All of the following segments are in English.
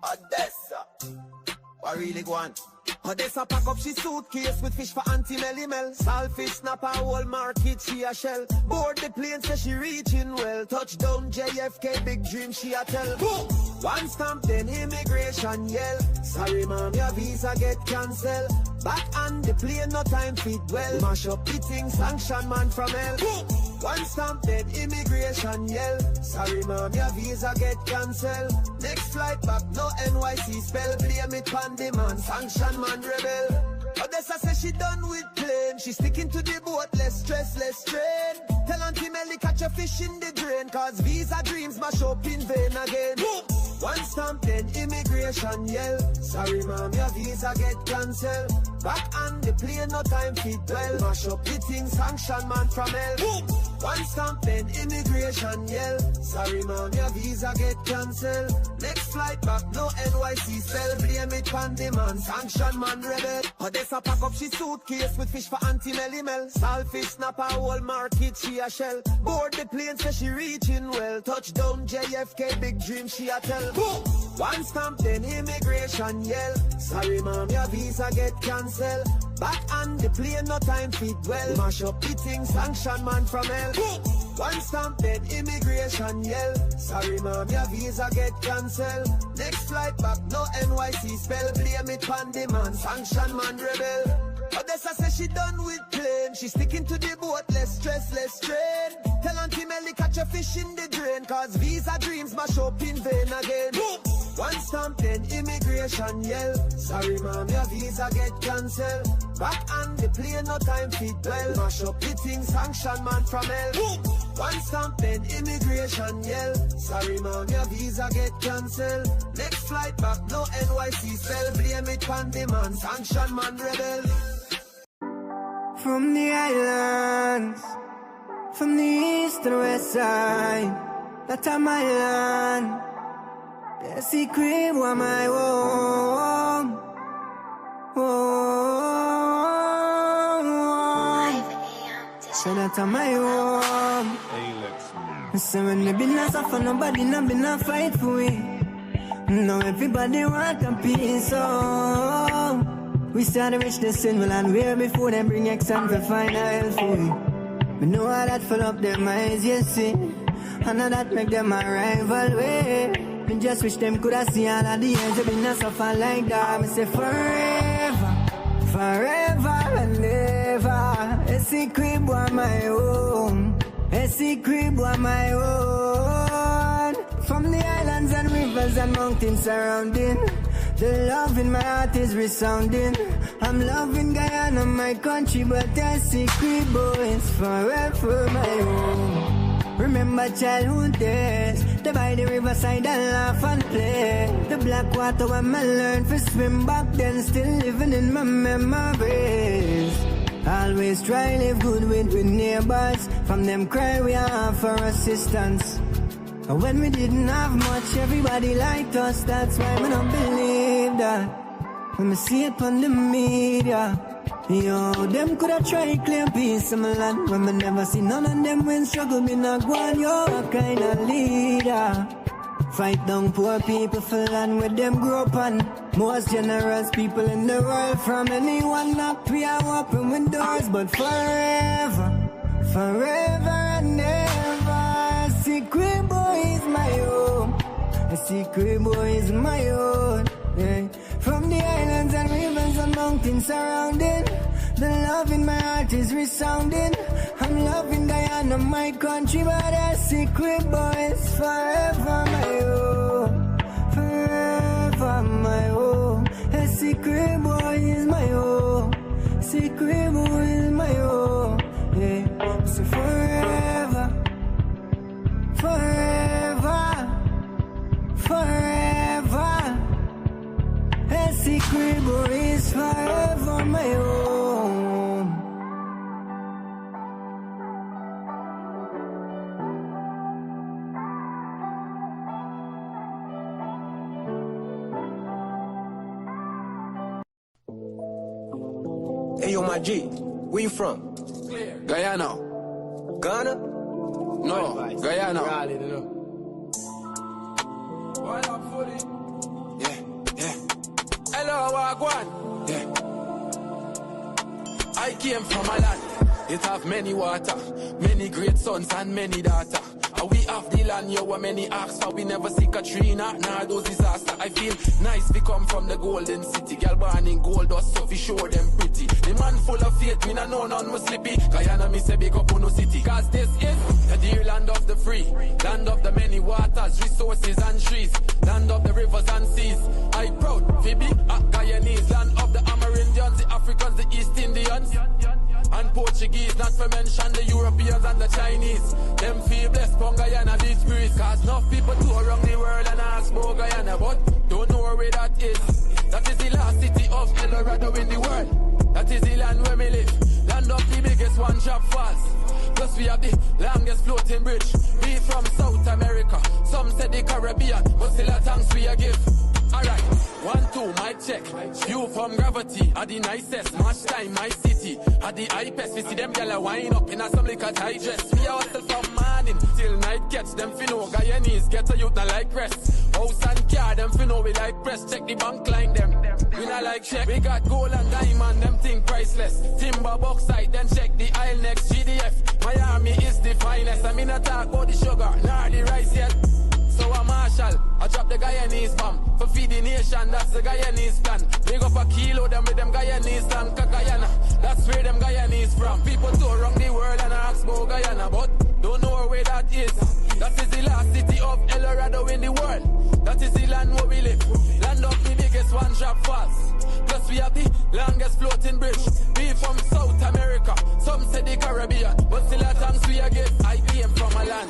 Odessa, what really go on? Odessa pack up she suitcase with fish for Auntie Melly Mel. Saltfish snap her whole market, she a shell. Board the plane, say she reaching well. Touchdown JFK, big dream she a tell. Boom! One stamp, then immigration yell. Sorry mom, your visa get cancelled. Back on the plane, no time fit well. Mash up the thing, sanction man from hell. Boom! One stamp, then immigration yell. Sorry mom, your visa get cancelled. Next flight back, no NYC spell. Blame it on the man, sanction man rebel. Odessa says she done with plane. She sticking to the boat, less stress, less strain. Tell Auntie Melly catch a fish in the drain, cause visa dreams mash up in vain again. Boom! One stamp, then immigration yell. Sorry mom, your visa get cancelled. Back on the plane, no time fit well. Mash up the thing, sanction man from hell. Boom! One stamp, then immigration yell. Sorry mom, your visa get cancelled. Next flight back, no NYC spell. Blame it on the man, sanction man rebel. Odessa pack up she suitcase with fish for Auntie Melly Mel. Saltfish snap her whole market, she a shell. Board the plane, say she reaching well. Touchdown JFK, big dream she a tell. Boom! One stamp, then immigration yell. Sorry mom, your visa get cancelled. Back on the plane, no time fit well. Mash up the thing, sanction man from hell. Boom! One stamp, then immigration yell. Sorry mom, your visa get cancelled. Next flight back, no NYC spell. Blame it on the man, sanction man rebel. Odessa says she done with plane. She sticking to the boat, less stress, less strain. Tell Auntie Melly catch a fish in the drain, cause visa dreams mash up in vain again. Boom! One stamp, then immigration yell. Sorry mom, your visa get cancelled. Back on the plane, no time fit well. Mash up the thing, sanction man from hell. Boom! One stamp, then immigration yell. Sorry mom, your visa get cancelled. Next flight back, no NYC spell. Blame it on the man, sanction man rebel. From the islands, from the east to the west side, that's my land. The secret was my home. So that's my home. So when me been a suffer, nobody not been a fight for me. Now everybody want a piece of. We started reach the sin will and where before them bring exam to find a hell for me. We know how that full up their minds, you see. And now that make them a rival way. Me just wish them could have seen all of the years they've been a suffer like that. Me say forever, forever and ever. A secret was my own. A secret was my own. From the islands and rivers and mountains surrounding, the love in my heart is resounding. I'm loving Guyana, my country, but that secret boy is forever my own. Remember childhood days, they by the riverside and laugh and play. The black water when I learned to swim back then, still living in my memories. Always try live good with neighbors. From them cry we have for assistance. And when we didn't have much, everybody liked us. That's why we don't believe that. When we see it on the media, yo, them coulda tried claim peace of my land. When we never see none of them when struggle me not go on. Yo, what kind of leader? Fight down poor people for land where them grow up on. Most generous people in the world. From anyone knock we are open windows. But forever, forever and ever, a secret boy is my own. A secret boy is my own, yeah. From the islands and rivers and mountains surrounding, the love in my heart is resounding. I'm loving Guyana, my country, but a secret boy is forever my own. Forever my own. A secret boy is my own. Secret boy is my own, yeah. So forever, forever, forever. A secret boy is forever my own. Hey yo, my G, where you from? Guyana. Ghana? No, Guyana. Hello, Wagwan. Yeah. I came from a land. It have many water, many great sons and many daughters. We have the land, yo, where many ask for. We never see Katrina, nah, those disaster. I feel nice, we come from the golden city. Girl born in gold dust, so we show them pretty. The man full of faith, me nah know none was slippy. Guyana, me say big up on no city. Cause this is the dear land of the free, land of the many waters, resources and trees, land of the rivers and seas. I proud, Phoebe, Guyanese, land of the Amerindians, the Africans, the East Indians, and Portuguese, not to mention the Europeans and the Chinese. Them feel blessed from Guyana, this breeze. Cause enough people tour around the world and ask about Guyana, but don't know where that is. That is the last city of El Dorado in the world. That is the land where we live. Land of the biggest one-drop falls. Plus we have the longest floating bridge. We from South America, some say the Caribbean, but still a thanks we a give. Alright, 1, 2, mic check. View from gravity, are the nicest. Match time, my city. At the hypest, we see them gyal wine up in a some liquor tight dress. We are hustle from morning till night catch. Them finno Guyanese, get a youth not like rest. House and car, them finno we like press. Check the bank line them. We not like check. We got gold and diamond, them thing priceless. Timber bauxite, then check the aisle next. GDF, Miami is the finest. I mean I talk about the sugar, nor the rice yet. So a marshal, I drop the Guyanese bomb. For feed the nation, that's the Guyanese plan. Big up a kilo, them with them Guyanese land. Guyana, that's where them Guyanese from. People tour around the world and ask about Guyana, but don't know where that is. That is the last city of El Dorado in the world. That is the land where we live. Land of the biggest one-drop falls. Plus we have the longest floating bridge. We from South America, some say the Caribbean, but still a thanks we a give. I came from a land,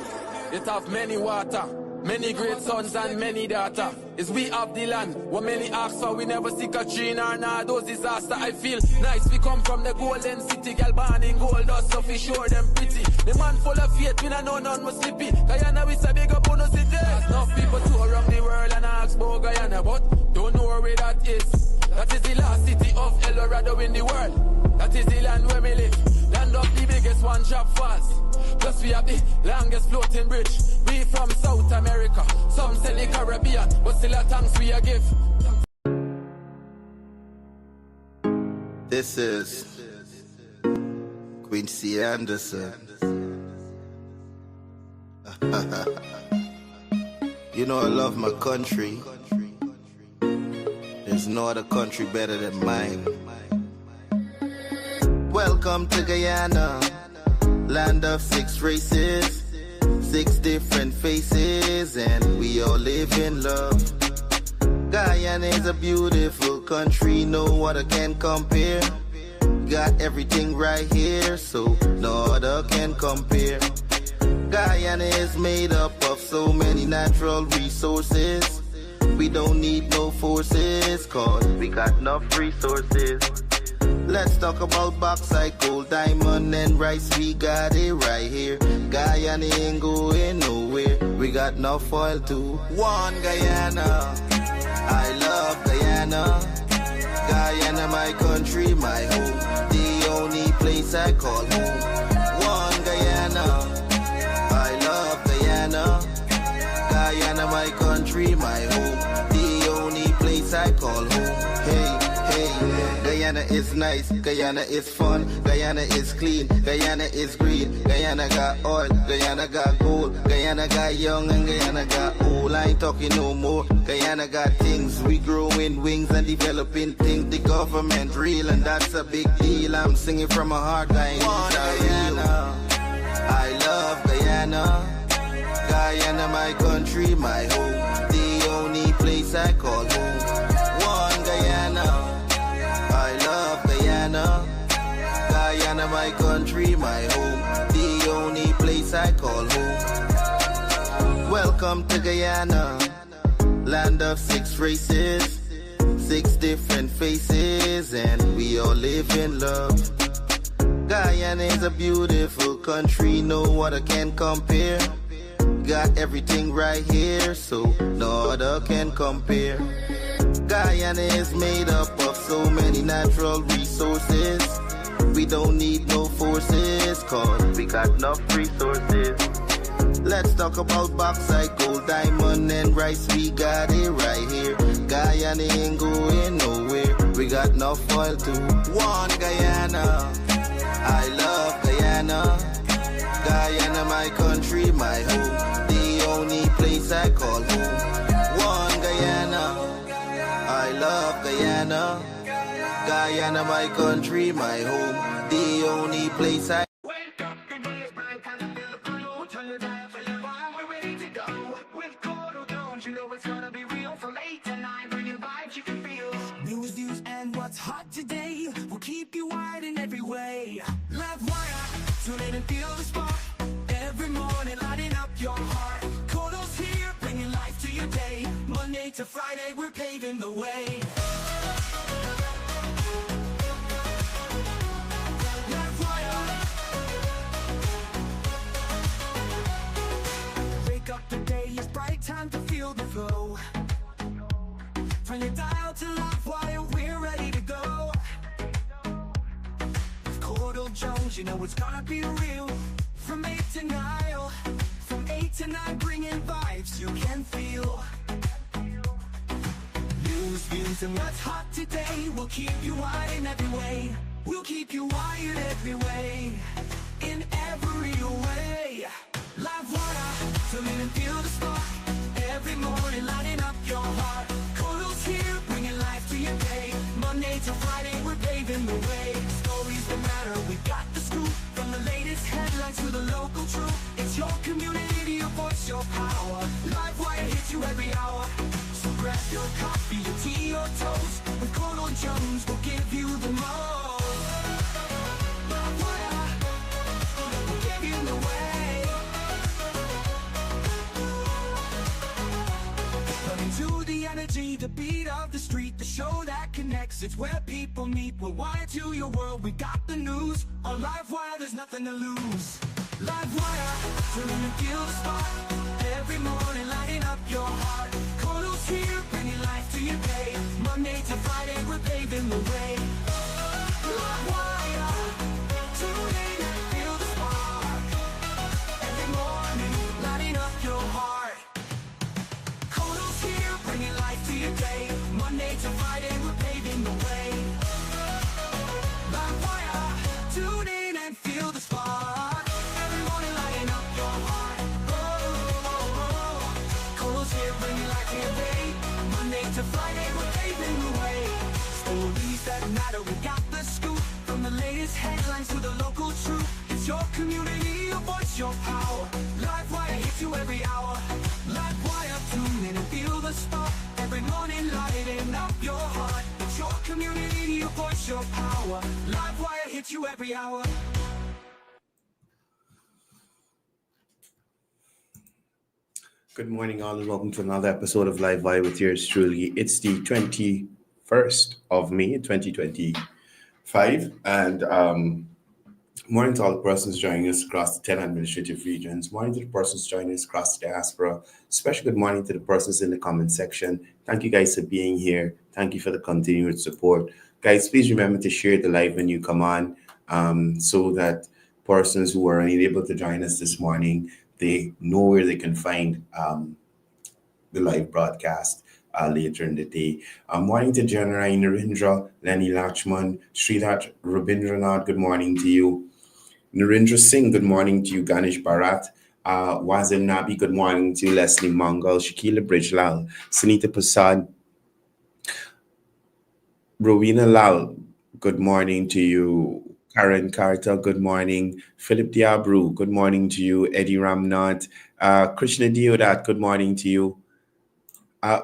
it have many water, many great sons and many daughters. Is we have the land, what many ask for, we never see Katrina or nah, those disaster. I feel nice, we come from the golden city. Girl born in gold dust, so we show them pretty. The man full of faith, we nah know none was slippy. Guyana, we say big up on the city. There's enough people tour around the world and ask about Guyana, but don't know where that is. That is the last city of El Dorado in the world. That is the land where we live. Land of the biggest one-drop falls. Plus we have the longest floating bridge. We from South America, some say the Caribbean, but still a thanks we a give. This is Quincy Anderson. You know I love my country. There's no other country better than mine. Welcome to Guyana, land of 6 races, 6 different faces, and we all live in love. Guyana is a beautiful country, no other can compare. Got everything right here, so no other can compare. Guyana is made up of so many natural resources. We don't need no forces, cause we got enough resources. Let's talk about bauxite, gold, diamond, and rice. We got it right here. Guyana ain't going nowhere. We got enough oil too. One Guyana, I love Guyana. Guyana, my country, my home. The only place I call home. One Guyana, I love Guyana. Guyana, my country, my home. The only place I call home. Hey, hey, Guyana is nice, Guyana is fun, Guyana is clean, Guyana is green, Guyana got oil, Guyana got gold, Guyana got young and Guyana got old. I ain't talking no more. Guyana got things, we growing wings and developing things. The government real and that's a big deal. I'm singing from my heart, Guyana. I love Guyana. Guyana, my country, my home. The only place I call home. One Guyana, I love Guyana. Guyana, my country, my home. The only place I call home. Welcome to Guyana, land of 6 races, 6 different faces, and we all live in love. Guyana is a beautiful country, no other can compare. Got everything right here, so no other can compare. Guyana is made up of so many natural resources. We don't need no forces, cause we got enough resources. Let's talk about bauxite, gold, diamond, and rice. We got it right here. Guyana ain't going nowhere. We got enough oil to one Guyana. I love Guyana. Guyana, my country, my home. The only place I call home. One Guyana. I love Guyana. Guyana, my country, my home. The only place I Wake up, the day is bright, time to feel the flow. Turn your dial for your vibe, we're ready to go. With Courdel Jones, you know it's gonna be real. From 8 to 9, bringing vibes you can feel. News, and what's hot today will keep you wired in every way. Livewire, tune in and feel the spark. Every morning, lighting up your heart. Courdel's here, bringing life to your day. Monday to Friday, we're paving the way. The day is bright, time to feel the flow. Turn your dial to Livewire, we're ready to go. With Courdel Jones, you know it's gonna be real. From 8 to 9, from 8 to 9, bringing vibes you can feel. News, views, and what's hot today will keep you wired in every way. We'll keep you wired every way, in every way. Livewire, tune in and feel the spark. Every morning, lighting up your heart. Courdel's here, bringing life to your day. Monday to Friday, we're paving the way. Stories that matter, we got the scoop. From the latest headlines to the local truth. It's your community, your voice, your power. Livewire hits you every hour. So grab your coffee, your tea, or toast. With Courdel Jones, we'll give you the most. Livewire, we'll give you the way. To the energy, the beat of the street, the show that connects, it's where people meet. We're wired to your world, we got the news. On Livewire, there's nothing to lose. Livewire, tune in and feel the spark. Every morning, lighting up your heart. Courdel's here, bringing life to your day. Monday to Friday, we're paving the way. Livewire, tune in and feel the spark. Every morning, lighting up your heart. Bringing life to your day. Monday to Friday, we're paving the way. Livewire, tune in and feel the spark. Every morning, lighting up your heart. Courdel's here, bringing life to your day. Monday to Friday, we're paving the way. Stories that matter, we got the scoop. From the latest headlines to the local truth. It's your community, your voice, your power. Livewire hits you every hour. Livewire, tune in and feel the spark. Every morning, lighting up your heart. It's your community, your voice, your power. Livewire hits you every hour. Good morning, all, and welcome to another episode of Livewire with yours truly. It's the 21st of May, 2025, and morning to all the persons joining us across the 10 administrative regions. Morning to the persons joining us across the diaspora. Special good morning to the persons in the comment section. Thank you guys for being here. Thank you for the continued support. Guys, please remember to share the live when you come on, so that persons who are unable to join us this morning, they know where they can find the live broadcast later in the day. Morning to Janai Narendra, Lenny Lachman, Sridhar Rabindranath, good morning to you. Narendra Singh, good morning to you. Ganesh Bharat, Wazim Nabi, good morning to you. Leslie Mangal, Shakila Brijlal, Sunita Prasad, Rowena Lal, good morning to you. Karen Carter, good morning. Philip Diabru, good morning to you. Eddie Ramnath, Krishna Diodat, good morning to you.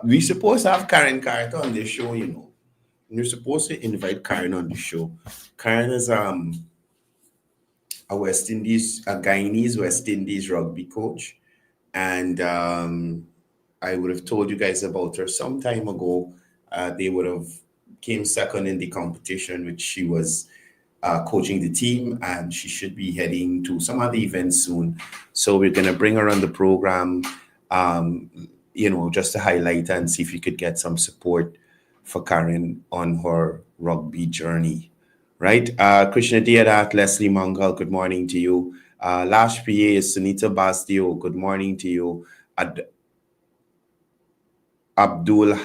We're supposed to have Karen Carter on this show, you know. You're supposed to invite Karen on the show. Karen is a Guyanese West Indies rugby coach, and I would have told you guys about her some time ago. They would have came second in the competition, which she was coaching the team, and she should be heading to some other events soon. So we're gonna bring her on the program, just to highlight and see if you could get some support for Karen on her rugby journey. Right, Krishna Diadat, Leslie Mangal, good morning to you. Lash PA, Sunita Bastio, good morning to you. Abdul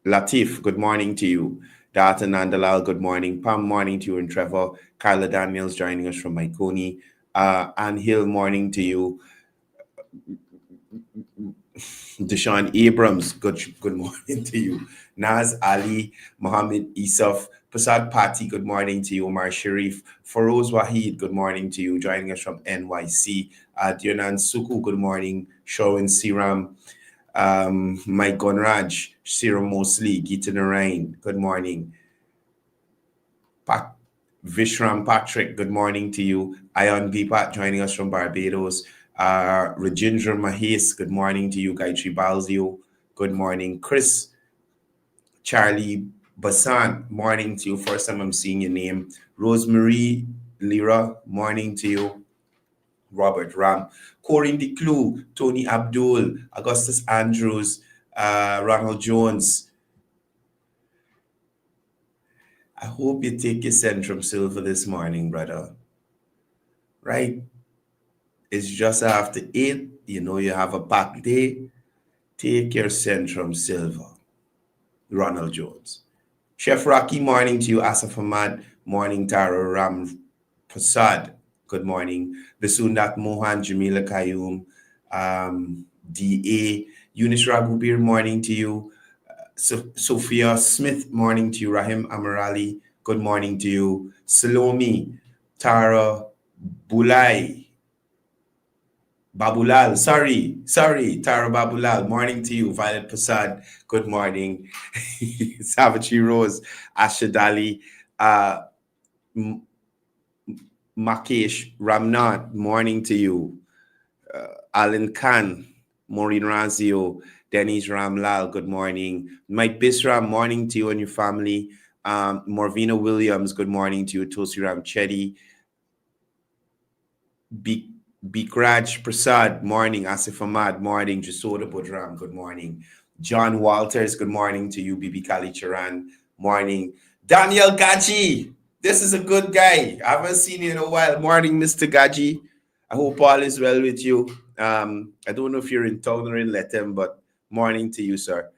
Latif, good morning to you. Data Nandalal, good morning. Pam, morning to you. And Trevor, Carla Daniels joining us from Maikoni. Ann Hill, morning to you. Deshaun Abrams, good morning to you. Naz Ali, Mohammed Isaf, Prasad Pati, good morning to you. Omar Sharif, Faroz Wahid, good morning to you. Joining us from NYC. Dionan Suku, good morning. Sherwin Siram, Mike Gonraj, Cyril Mosley, Gita Narain, good morning. Vishram Patrick, good morning to you. Ayon Vipat joining us from Barbados. Rajendra Mahes, good morning to you. Gayatri Balzio, good morning. Chris Charlie Basan, morning to you. First time I'm seeing your name. Rosemary Lira, morning to you. Robert Ram, Corinne DeClue, Tony Abdul, Augustus Andrews, Ronald Jones. I hope you take your Centrum Silver this morning, brother. Right? It's just after 8. You know you have a packed day. Take your Centrum Silver. Ronald Jones. Chef Rocky, morning to you. Asaf Ahmad, morning. Tara Ram Prasad, good morning. Bisundat Mohan, Jamila Kayum, D.A. Eunice Raghubir, morning to you. Sophia Smith, morning to you. Rahim Amarali, good morning to you. Salome, Tara Bulai, Babulal, sorry, Tara Babulal, morning to you. Violet Prasad, good morning. Savachi Rose, Ashadali, Makesh Ramnath, morning to you. Alan Khan, Maureen Razio, Denise Ramlal, good morning. Mike Bisram, morning to you and your family. Morvina Williams, good morning to you. Tulsi Ram Chetty. Bikraj Prasad, morning. Asif Ahmad, morning. Jasoda Budram, good morning. John Walters, good morning to you. Bibi Kali Charan, morning. Daniel Gaji, this is a good guy. I haven't seen you in a while. Morning, Mr. Gaji. I hope all is well with you. I don't know if you're in town or in Letem, but morning to you, sir.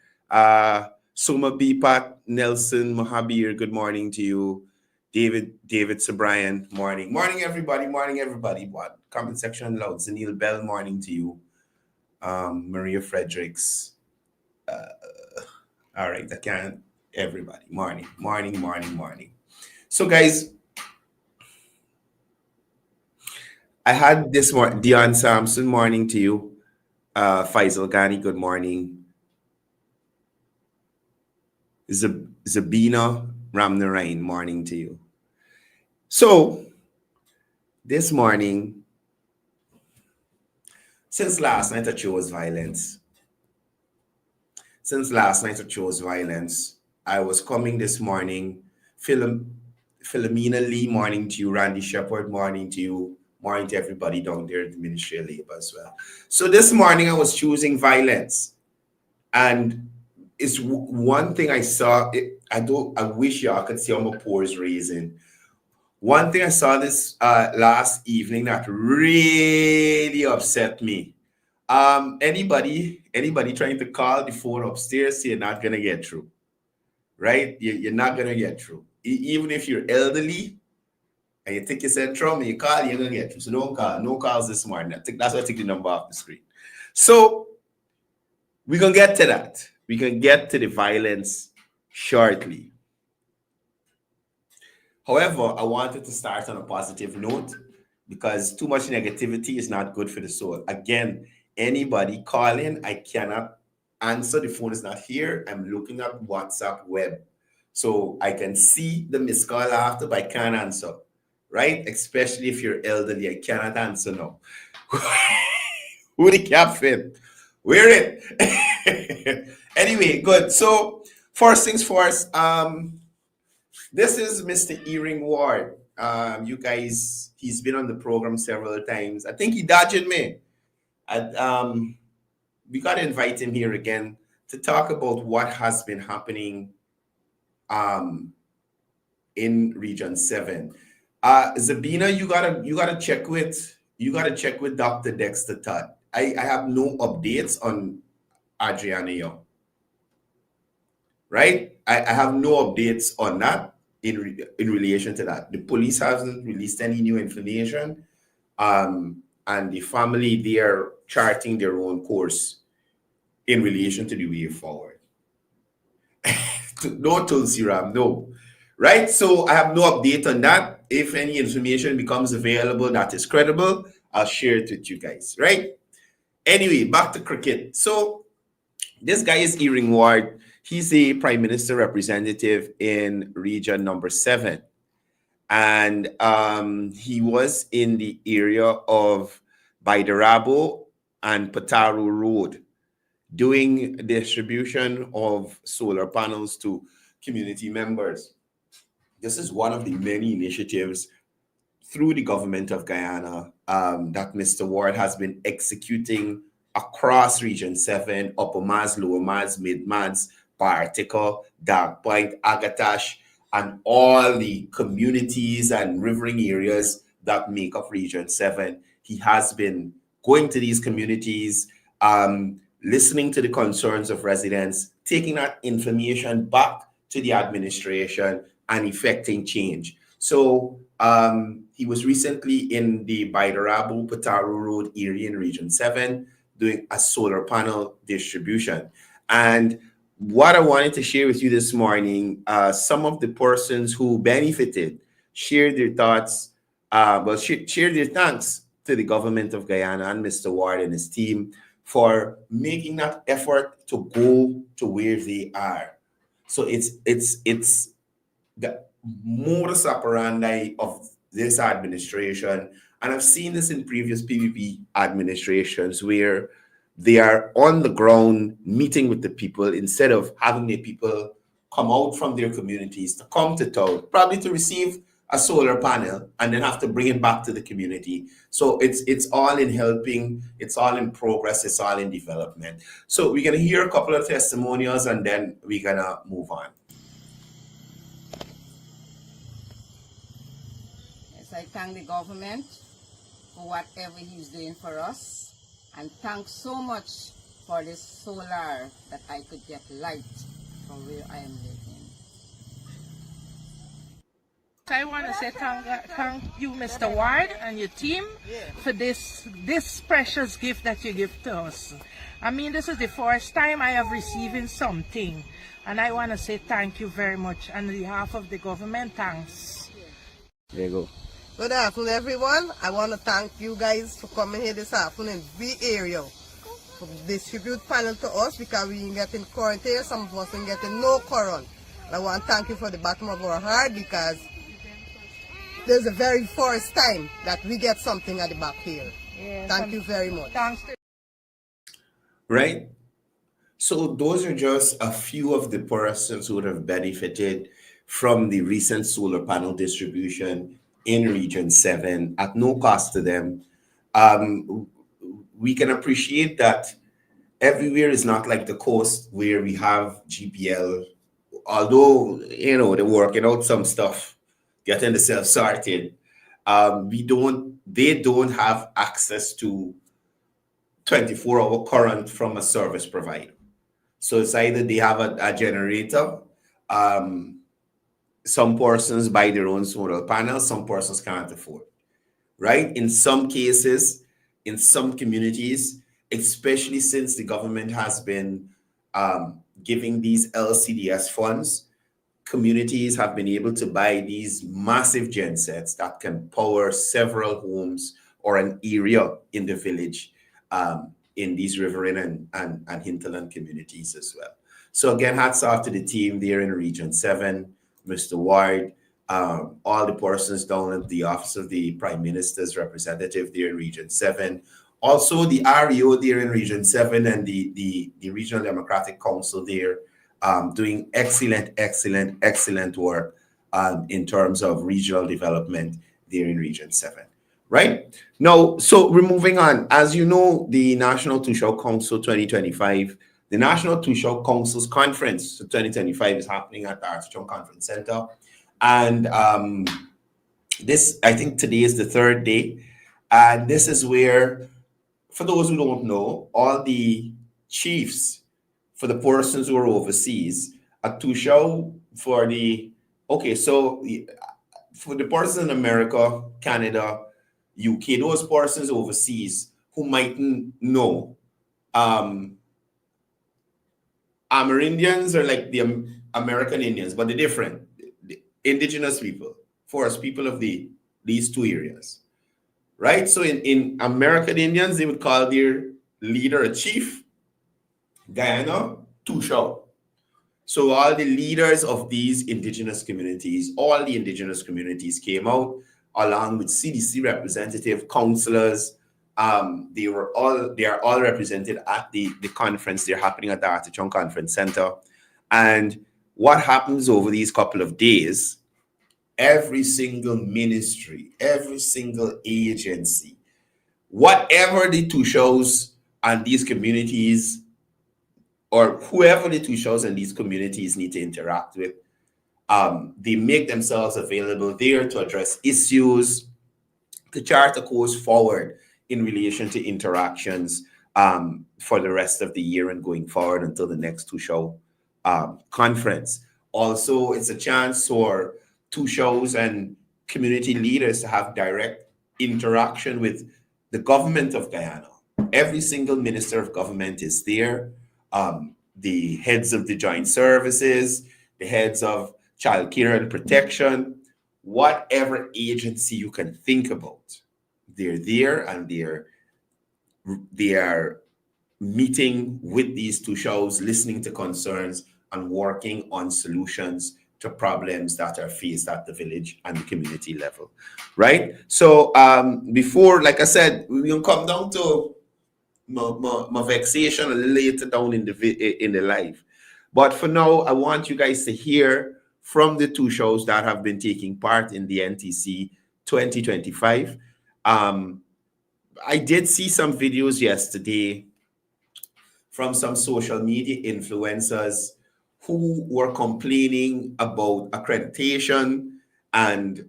Suma Bipat, Nelson Mohabir, good morning to you. David Sabrian, morning. Morning, everybody. What? Comment section loud. Zanil Bell, morning to you. Maria Fredericks. All right, I can't. Everybody, morning. So, guys, I had this morning, Dion Sampson, morning to you. Faisal Ghani, good morning. Zabina Ramnarain, morning to you. So, this morning, since last night I chose violence. I was coming this morning. Philomena Lee, morning to you. Randy Shepard, morning to you. Morning to everybody down there at the Ministry of Labor as well. So this morning I was choosing violence. And it's one thing I saw. I wish y'all could see how my pores raising. One thing I saw this last evening that really upset me. Anybody trying to call the phone upstairs, you're not gonna get through, right? You're not gonna get through. Even if you're elderly and you take your Centrum and you call, you're gonna get through. So don't call. No calls this morning. That's why I take the number off the screen. So we're gonna get to that. We can get to the violence shortly. However, I wanted to start on a positive note because too much negativity is not good for the soul. Again, anybody calling, I cannot answer. The phone is not here. I'm looking at WhatsApp web. So I can see the missed call after, but I can't answer, right? Especially if you're elderly, I cannot answer now. Who the captain? Wear it. Anyway, good. So first things first, this is Mr. Earring Ward. You guys, he's been on the program several times. I think he dodged me. We got to invite him here again to talk about what has been happening in Region 7. Zabina, you gotta check with you got to check with Dr. Dexter Todd. I have no updates on Adriana Young, right? I have no updates on that in relation to that. The police hasn't released any new information, and the family, they are charting their own course in relation to the way forward. No Tulsi Ram, no. Right? So I have no update on that. If any information becomes available that is credible, I'll share it with you guys, right? Anyway, back to cricket. So this guy is Earing Ward. He's a prime minister representative in region number 7. And he was in the area of Baidarabo and Pataru Road doing distribution of solar panels to community members. This is one of the many initiatives through the government of Guyana that Mr. Ward has been executing across Region 7, Upper Maz, Lower Maz, Mid Maz, Bartica, Dark Point, Agatash, and all the communities and rivering areas that make up Region 7. He has been going to these communities, listening to the concerns of residents, taking that information back to the administration and effecting change. So he was recently in the Baidarabo Pataru Road area in Region 7 doing a solar panel distribution. And what I wanted to share with you this morning, some of the persons who benefited shared their thoughts, shared their thanks to the government of Guyana and Mr. Ward and his team for making that effort to go to where they are. So it's the modus operandi of this administration, and I've seen this in previous PPP administrations where they are on the ground meeting with the people instead of having the people come out from their communities to come to town, probably to receive a solar panel and then have to bring it back to the community. So it's all in helping, it's all in progress, it's all in development. So we're gonna hear a couple of testimonials and then we're gonna move on. Yes, I thank the government for whatever he's doing for us, and thanks so much for this solar that I could get light from where I am living. I want to say thank you, Mr. Ward, and your team for this precious gift that you give to us. I mean, this is the first time I have receiving something, and I want to say thank you very much on behalf of the government. Thanks. There you go. Good afternoon, everyone. I want to thank you guys for coming here this afternoon in the area to distribute panel to us, because we ain't getting current here. Some of us ain't getting no current. And I want to thank you for the bottom of our heart, because this is the very first time that we get something at the back here. Yes, thank you very much. Thanks. Right? So those are just a few of the persons who would have benefited from the recent solar panel distribution in Region 7 at no cost to them. We can appreciate that everywhere is not like the coast where we have GPL, although, you know, they're working out some stuff, getting themselves sorted. They don't have access to 24-hour current from a service provider. So it's either they have a generator, some persons buy their own solar panels, some persons can't afford, right? In some cases, in some communities, especially since the government has been giving these LCDS funds, communities have been able to buy these massive gensets that can power several homes or an area in the village, in these riverine and hinterland communities as well. So again, hats off to the team there in Region 7, Mr. Ward, all the persons down at the Office of the Prime Minister's representative there in Region 7, also the REO there in Region 7 and the Regional Democratic Council there, doing excellent work in terms of regional development there in Region 7. Right? Now, so we're moving on. As you know, the National Tushao Council 2025, the National Tushao Council's Conference 2025 is happening at the Artichoke Conference Center. And this, I think today is the third day. And this is where, for those who don't know, all the chiefs, for the persons who are overseas, a Tushaw for the, okay, so for the persons in America, Canada, UK, those persons overseas who mightn't know, Amerindians are like the American Indians, but they're different. The indigenous people, forest people of these two areas, right? So in American Indians, they would call their leader a chief. Guyana, Tushaw. So all the leaders of these indigenous communities, all the indigenous communities came out along with CDC representative, councillors. They are all represented at the conference. They're happening at the Artichon Conference Center. And what happens over these couple of days, every single ministry, every single agency, whatever the Tushaws and these communities, or whoever the Tushaws and these communities need to interact with, they make themselves available there to address issues. The charter goes forward in relation to interactions for the rest of the year and going forward until the next Tushaw conference. Also, it's a chance for Tushaws and community leaders to have direct interaction with the government of Guyana. Every single minister of government is there. The heads of the joint services, the heads of child care and protection, whatever agency you can think about, they're there, and they are meeting with these Tushaws, listening to concerns and working on solutions to problems that are faced at the village and the community level, right? So before, like I said, we'll come down to my vexation a little later down in the live. But for now, I want you guys to hear from the Tushaws that have been taking part in the NTC 2025. I did see some videos yesterday from some social media influencers who were complaining about accreditation and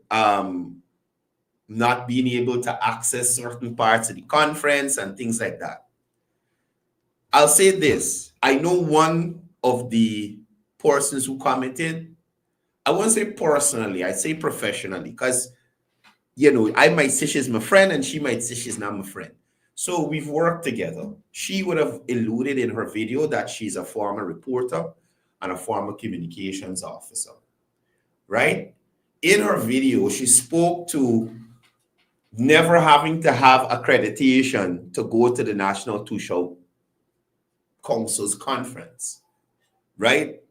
not being able to access certain parts of the conference and things like that. I'll say this. I know one of the persons who commented, I won't say personally, I say professionally, because, you know, I might say she's my friend and she might say she's not my friend. So we've worked together. She would have alluded in her video that she's a former reporter and a former communications officer, right? In her video, she spoke to never having to have accreditation to go to the National Tushaw Council's conference, right?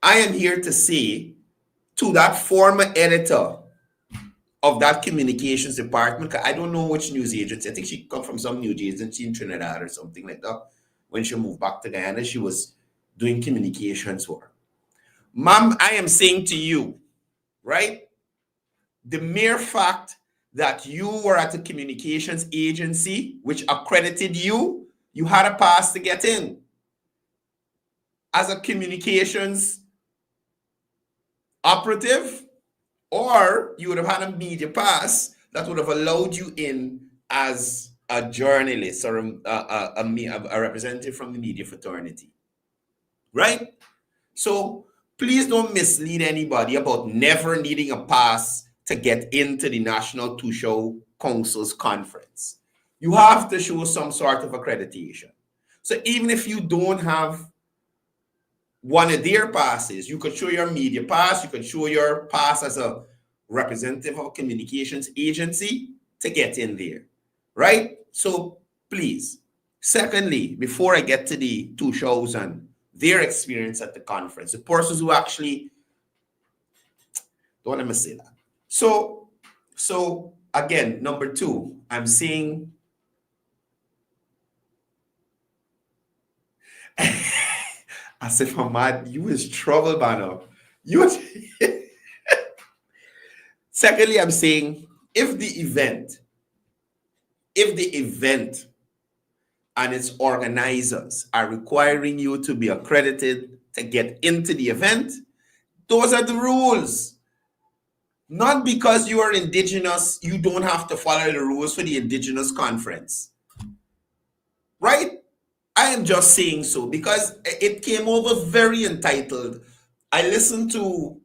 I am here to say to that former editor of that communications department, I don't know which news agency, I think she come from some news agency in Trinidad or something like that. When she moved back to Guyana, she was doing communications work. Ma'am, I am saying to you, right? The mere fact that you were at a communications agency which accredited you, you had a pass to get in. As a communications operative, or you would have had a media pass that would have allowed you in as a journalist or a representative from the media fraternity, right? So please don't mislead anybody about never needing a pass to get into the National Tushaw Council's conference. You have to show some sort of accreditation. So even if you don't have one of their passes, you could show your media pass, you could show your pass as a representative of a communications agency to get in there, right? So please. Secondly, before I get to the Tushaws and their experience at the conference, the persons who actually, don't let me say that. So again, number two, I'm saying as if I'm mad, you is trouble, Banner. You. Secondly, I'm saying if the event and its organizers are requiring you to be accredited to get into the event, those are the rules. Not because you are indigenous, you don't have to follow the rules for the indigenous conference. Right? I am just saying so because it came over very entitled. I listened to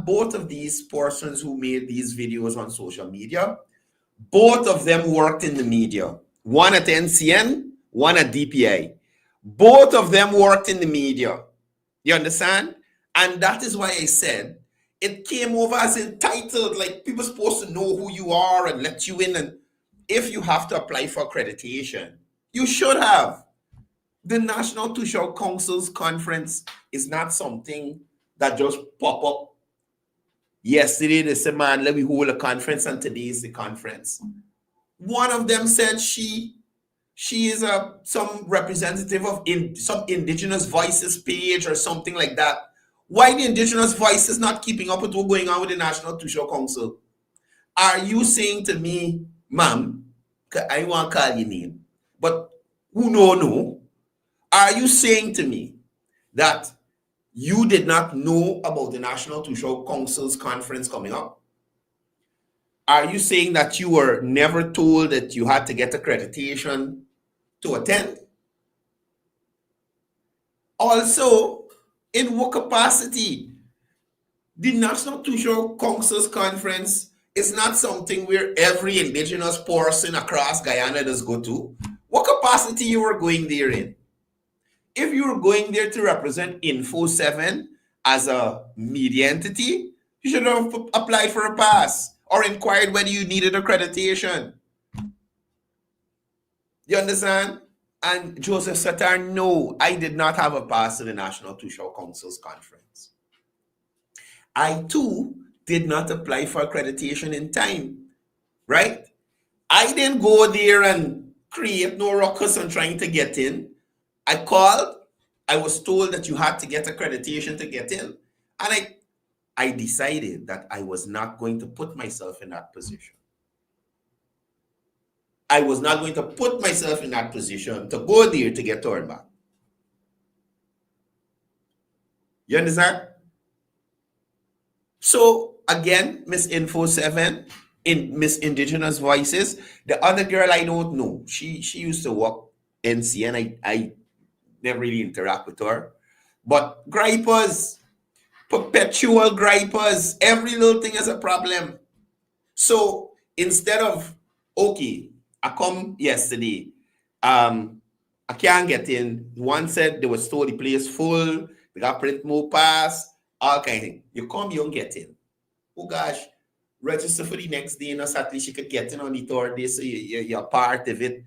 both of these persons who made these videos on social media. Both of them worked in the media. One at NCN, one at DPI. Both of them worked in the media. You understand? And that is why I said it came over as entitled, like people supposed to know who you are and let you in. And if you have to apply for accreditation, you should have. The National Tushar Council's conference is not something that just pop up. Yesterday they said, man, let me hold a conference, and today is the conference. One of them said she is some representative of some Indigenous Voices page or something like that. Why the Indigenous Voices not keeping up with what's going on with the National Tushar Council? Are you saying to me, ma'am, I won't call your name, but who know? Are you saying to me that you did not know about the National Tushar Council's conference coming up? Are you saying that you were never told that you had to get accreditation to attend? Also, in what capacity? The National Tushar Council's conference is not something where every indigenous person across Guyana does go to. What capacity you were going there in? If you were going there to represent Info 7 as a media entity, you should have applied for a pass or inquired whether you needed accreditation. You understand? And Joseph Satar, no, I did not have a pass to the National Tushar Council's conference. I too did not apply for accreditation in time, right? I didn't go there and create no ruckus on trying to get in. I called. I was told that you had to get accreditation to get in. And I decided that I was not going to put myself in that position. I was not going to put myself in that position to go there to get turned back. You understand? So again, Miss Info 7, Miss Indigenous Voices. The other girl I don't know. She used to work NC, and I never really interact with her. But gripers, perpetual gripers, every little thing is a problem. So instead of, okay, I come yesterday, I can't get in. One said they was told the place full, they got print more pass, all kind of thing. You come, you don't get in. Oh gosh, register for the next day, and at least you could get in on the third day, so you're part of it.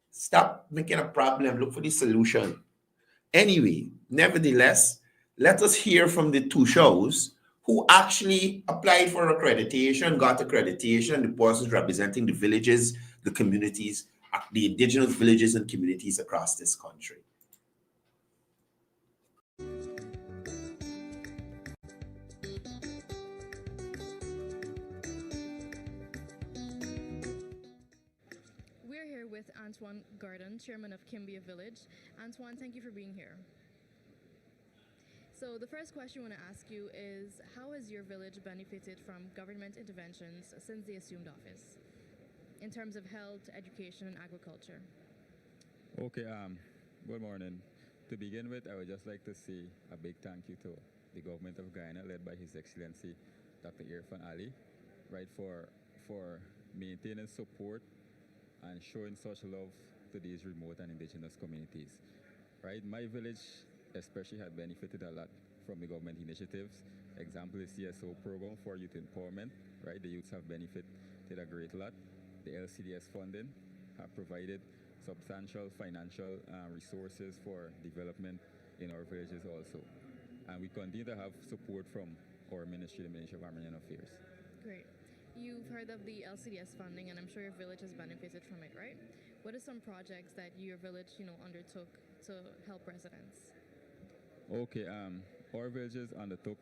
Stop making a problem, look for the solution. Anyway, nevertheless, let us hear from the two shows who actually applied for accreditation, got accreditation, the persons representing the villages, the communities, the indigenous villages and communities across this country. We're here with Antoine Garden, chairman of Kimbia Village. Antoine, thank you for being here. So the first question I want to ask you is, how has your village benefited from government interventions since they assumed office, in terms of health, education, and agriculture? Okay, good morning. To begin with, I would just like to say a big thank you to the government of Guyana, led by His Excellency Dr. Irfan Ali, right, for maintaining support and showing such love to these remote and indigenous communities. Right, my village especially had benefited a lot from the government initiatives. Example is CSO program for youth empowerment. Right, the youths have benefited a great lot. The LCDS funding have provided substantial financial resources for development in our villages also. And we continue to have support from our ministry, the Ministry of Armenian Affairs. Great. You've heard of the LCDS funding, and I'm sure your village has benefited from it, right? What are some projects that your village, undertook to help residents? Okay, our villages undertook,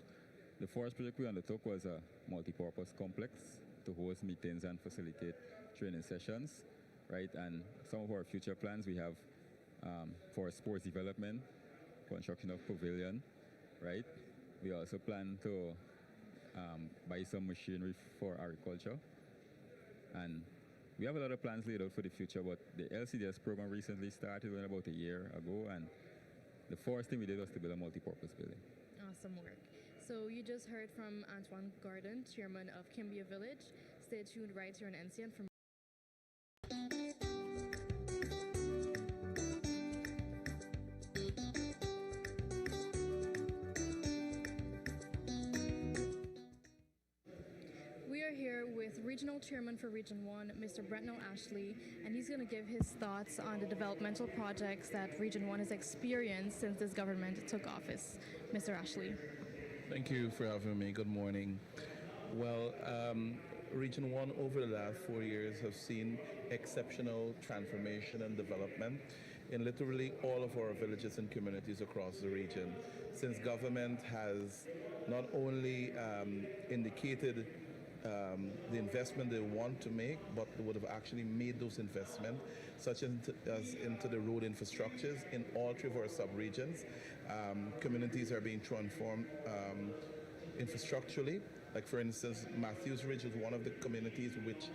the first project we undertook was a multi-purpose complex to host meetings and facilitate training sessions, right? And some of our future plans we have for sports development, construction of pavilion, right? We also plan to buy some machinery for agriculture. And we have a lot of plans laid out for the future, but the LCDS program recently started about a year ago, and the first thing we did was to build a multi-purpose building. Awesome work. So you just heard from Antoine Gordon, chairman of Kimbia Village. Stay tuned right here on NCN for We are here with Regional Chairman for Region 1, Mr. Bretnell Ashley, and he's going to give his thoughts on the developmental projects that Region 1 has experienced since this government took office. Mr. Ashley. Thank you for having me. Good morning. Well, Region 1 over the last 4 years have seen exceptional transformation and development in literally all of our villages and communities across the region. Since government has not only indicated the investment they want to make, but they would have actually made those investments, such as into the road infrastructures in all three of our sub-regions. Communities are being transformed infrastructurally. Like for instance, Matthews Ridge is one of the communities which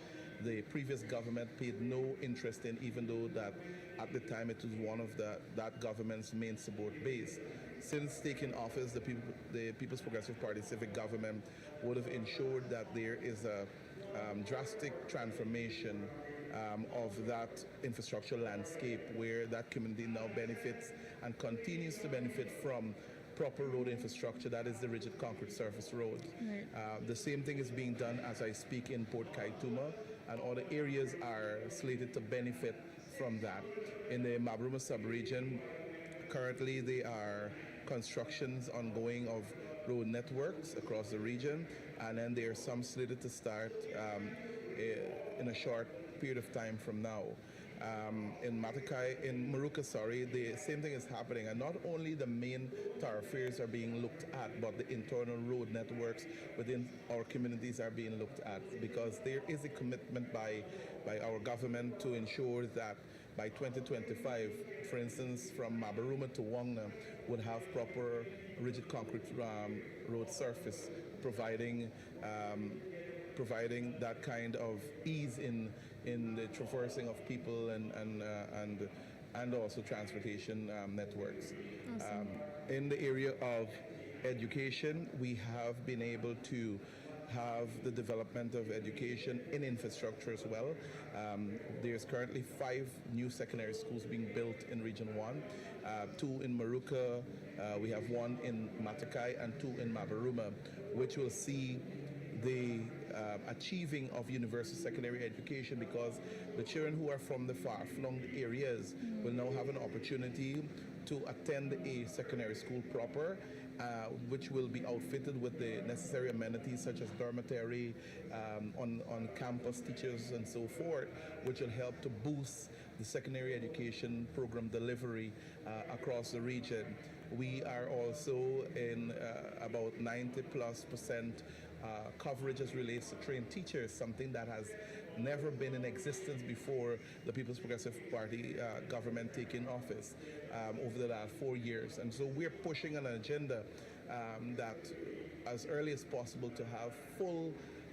the previous government paid no interest in, even though that at the time it was one of that government's main support base. Since taking office, the People's Progressive Party civic government would have ensured that there is a drastic transformation of that infrastructure landscape, where that community now benefits and continues to benefit from proper road infrastructure, that is the rigid concrete surface roads. Right. The same thing is being done as I speak in Port Kaituma, and other areas are slated to benefit from that. In the Mabruma sub-region, currently there are constructions ongoing of road networks across the region, and then there are some slated to start in a short period of time from now. In Maruka, the same thing is happening, and not only the main thoroughfares are being looked at, but the internal road networks within our communities are being looked at, because there is a commitment by our government to ensure that by 2025, for instance, from Mabaruma to Wangna would have proper rigid concrete road surface, providing that kind of ease in the traversing of people and also transportation networks. Awesome. In the area of education, we have been able to have the development of education in infrastructure as well. There's currently 5 new secondary schools being built in Region 1, 2 in Maruka, we have 1 in Matakai and 2 in Mabaruma, which will see the achieving of universal secondary education, because the children who are from the far-flung areas will now have an opportunity to attend a secondary school proper, which will be outfitted with the necessary amenities such as dormitory, on-campus teachers and so forth, which will help to boost the secondary education program delivery across the region. We are also in about 90+% coverage as relates to trained teachers, something that has never been in existence before the People's Progressive Party government taking office over the last 4 years. And so we're pushing an agenda that as early as possible to have full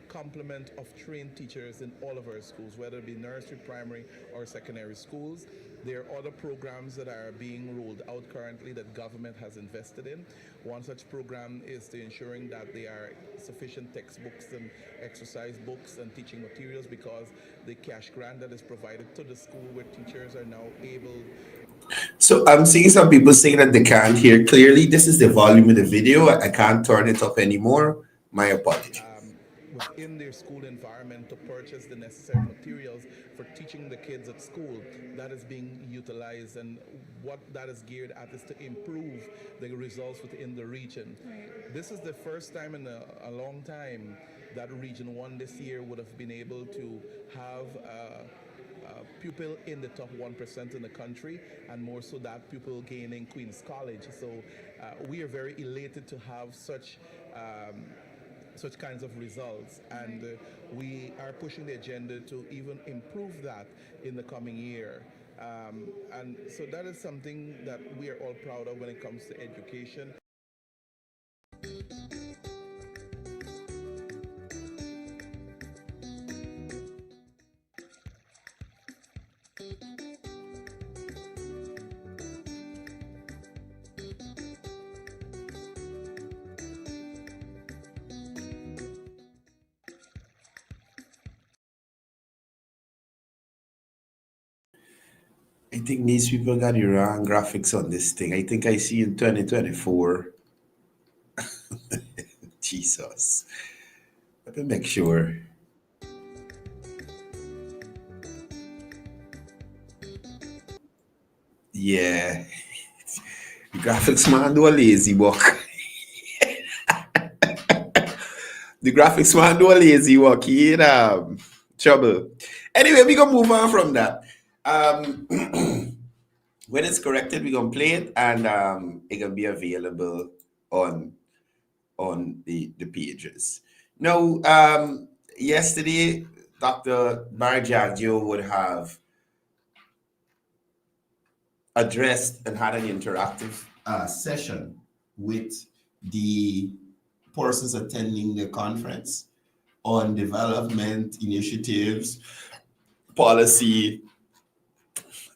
complement of trained teachers in all of our schools, whether it be nursery, primary, or secondary schools. There are other programs that are being rolled out currently that government has invested in. One such program is to ensuring that there are sufficient textbooks and exercise books and teaching materials, because the cash grant that is provided to the school where teachers are now able. So I'm seeing some people saying that they can't hear clearly. This is the volume of the video. I can't turn it up anymore. My apologies. Within their school environment to purchase the necessary materials for teaching the kids at school. That is being utilized, and what that is geared at is to improve the results within the region. Right. This is the first time in a long time that Region 1 this year would have been able to have a pupil in the top 1% in the country, and more so that pupil gaining Queen's College. So we are very elated to have such kinds of results, and we are pushing the agenda to even improve that in the coming year. And so that is something that we are all proud of when it comes to education. I think these people got the wrong graphics on this thing. I think I see in 2024. Jesus. Let me make sure. Yeah. The graphics man do a lazy work. The graphics man do a lazy work. He in trouble. Anyway, we gonna move on from that. When it's corrected, we're gonna play it, and it gonna be available on the pages. Now, yesterday, Dr. Barjaggio would have addressed and had an interactive session with the persons attending the conference on development initiatives, policy,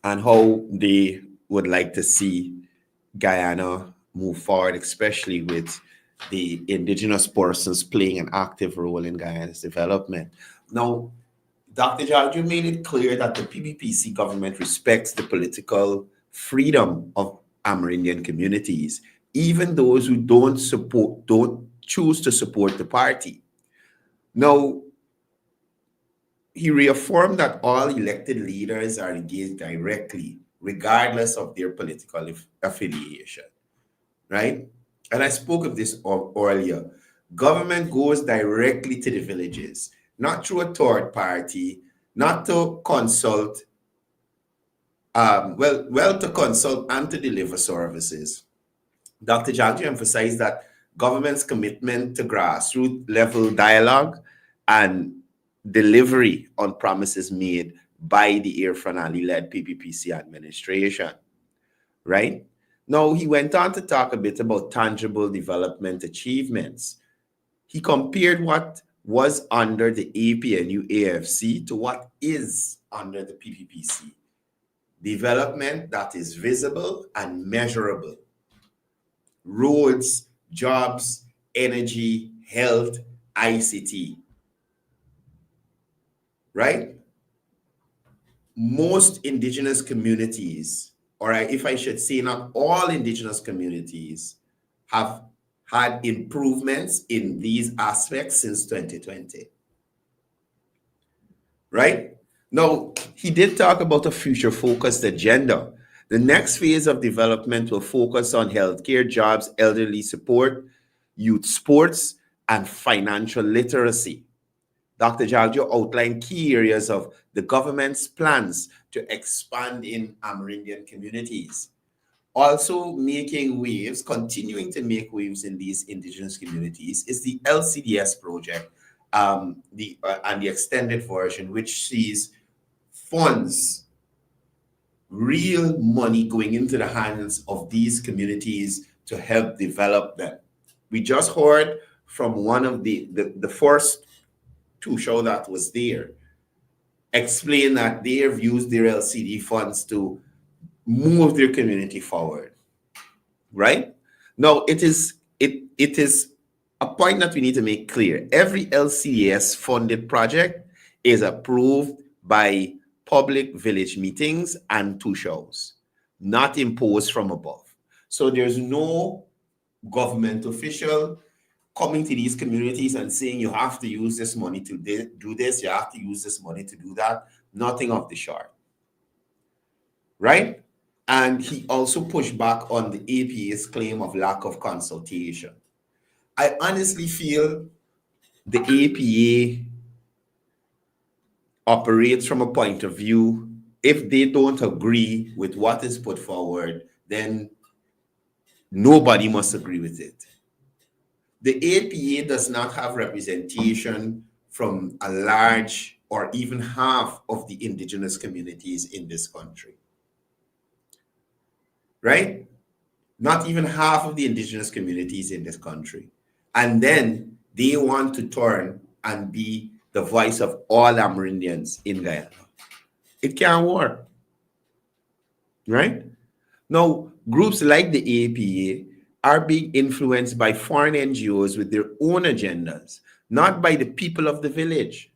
and how they would like to see Guyana move forward, especially with the indigenous persons playing an active role in Guyana's development. Now, Dr. Jalju made it clear that the PBPC government respects the political freedom of Amerindian communities, even those who don't choose to support the party. Now, he reaffirmed that all elected leaders are engaged directly, regardless of their political affiliation, right? And I spoke of this earlier. Government goes directly to the villages, not through a third party, not to consult, to consult and to deliver services. Dr. Jaggi emphasized that government's commitment to grassroots level dialogue and delivery on promises made by the Irfan Ali-led PPPC administration, right? Now, he went on to talk a bit about tangible development achievements. He compared what was under the APNU AFC to what is under the PPPC. Development that is visible and measurable. Roads, jobs, energy, health, ICT. Right? Most indigenous communities, or if I should say not all indigenous communities, have had improvements in these aspects since 2020. Right? Now, he did talk about a future-focused agenda. The next phase of development will focus on healthcare, jobs, elderly support, youth sports, and financial literacy. Dr. Jaljo outlined key areas of the government's plans to expand in Amerindian communities. Also making waves, continuing to make waves in these indigenous communities is the LCDS project, and the extended version, which sees funds, real money going into the hands of these communities to help develop them. We just heard from one of the first two show that was there, explain that they have used their LCD funds to move their community forward, right? Now, it is a point that we need to make clear. Every LCDS funded project is approved by public village meetings and two shows, not imposed from above. So there's no government official coming to these communities and saying you have to use this money to do this, you have to use this money to do that. Nothing of the sort, right? And he also pushed back on the APA's claim of lack of consultation. I honestly feel the APA operates from a point of view, if they don't agree with what is put forward, then nobody must agree with it. The APA does not have representation from a large or even half of the indigenous communities in this country. Right? Not even half of the indigenous communities in this country. And then they want to turn and be the voice of all Amerindians in Guyana. It can't work. Right? Now, groups like the APA are being influenced by foreign NGOs with their own agendas, not by the people of the village.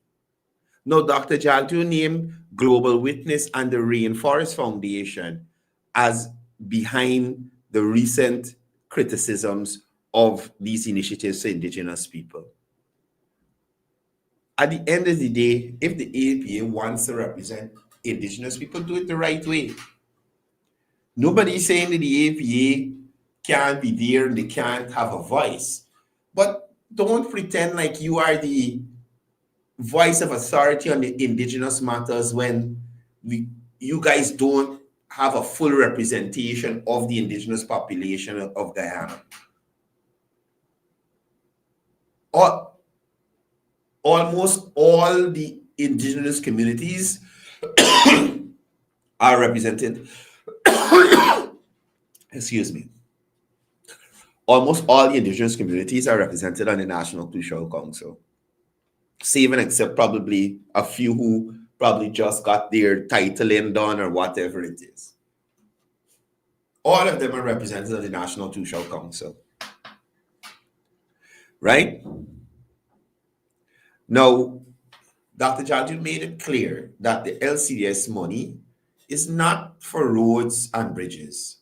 Now, Dr. Jaltu named Global Witness and the Rainforest Foundation as behind the recent criticisms of these initiatives for indigenous people. At the end of the day, if the APA wants to represent indigenous people, do it the right way. Nobody's saying that the APA can't be there and they can't have a voice. But don't pretend like you are the voice of authority on the indigenous matters when you guys don't have a full representation of the indigenous population of Guyana. Almost all the indigenous communities are represented. Excuse me. Almost all the indigenous communities are represented on the National Crucial Council. Save and except probably a few who probably just got their titling done or whatever it is. All of them are represented on the National Crucial Council. Right? Now, Dr. Jaltu made it clear that the LCDS money is not for roads and bridges.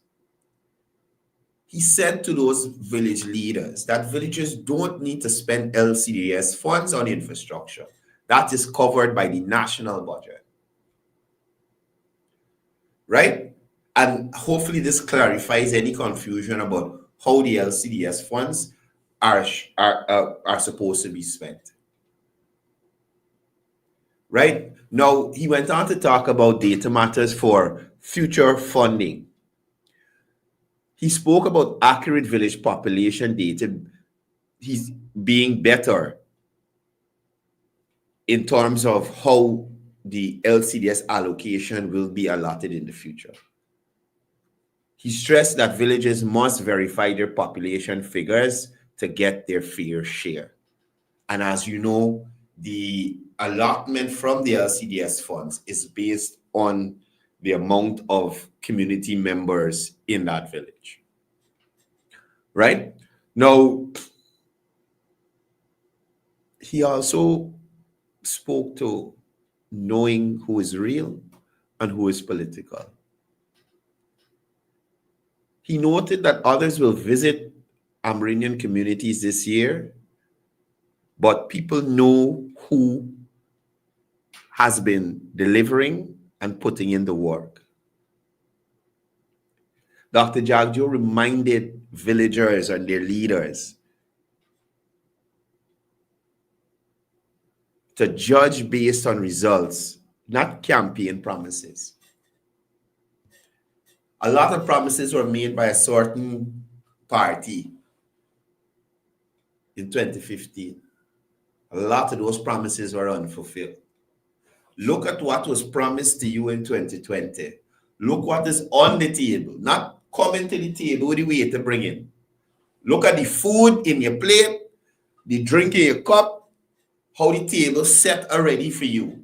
He said to those village leaders that villagers don't need to spend LCDS funds on infrastructure. That is covered by the national budget. Right? And hopefully this clarifies any confusion about how the LCDS funds are supposed to be spent. Right? Now, he went on to talk about data matters for future funding. He spoke about accurate village population data. He's being better in terms of how the LCDS allocation will be allotted in the future. He stressed that villages must verify their population figures to get their fair share. And as you know, the allotment from the LCDS funds is based on the amount of community members in that village. Right? Now, he also spoke to knowing who is real and who is political. He noted that others will visit Amerindian communities this year, but people know who has been delivering and putting in the work. Dr. Jaltu reminded villagers and their leaders to judge based on results, not campaign promises. A lot of promises were made by a certain party in 2015. A lot of those promises were unfulfilled. Look at what was promised to you in 2020. Look what is on the table, not coming to the table with the way to bring in. Look at the food in your plate, the drink in your cup, how the table set already for you.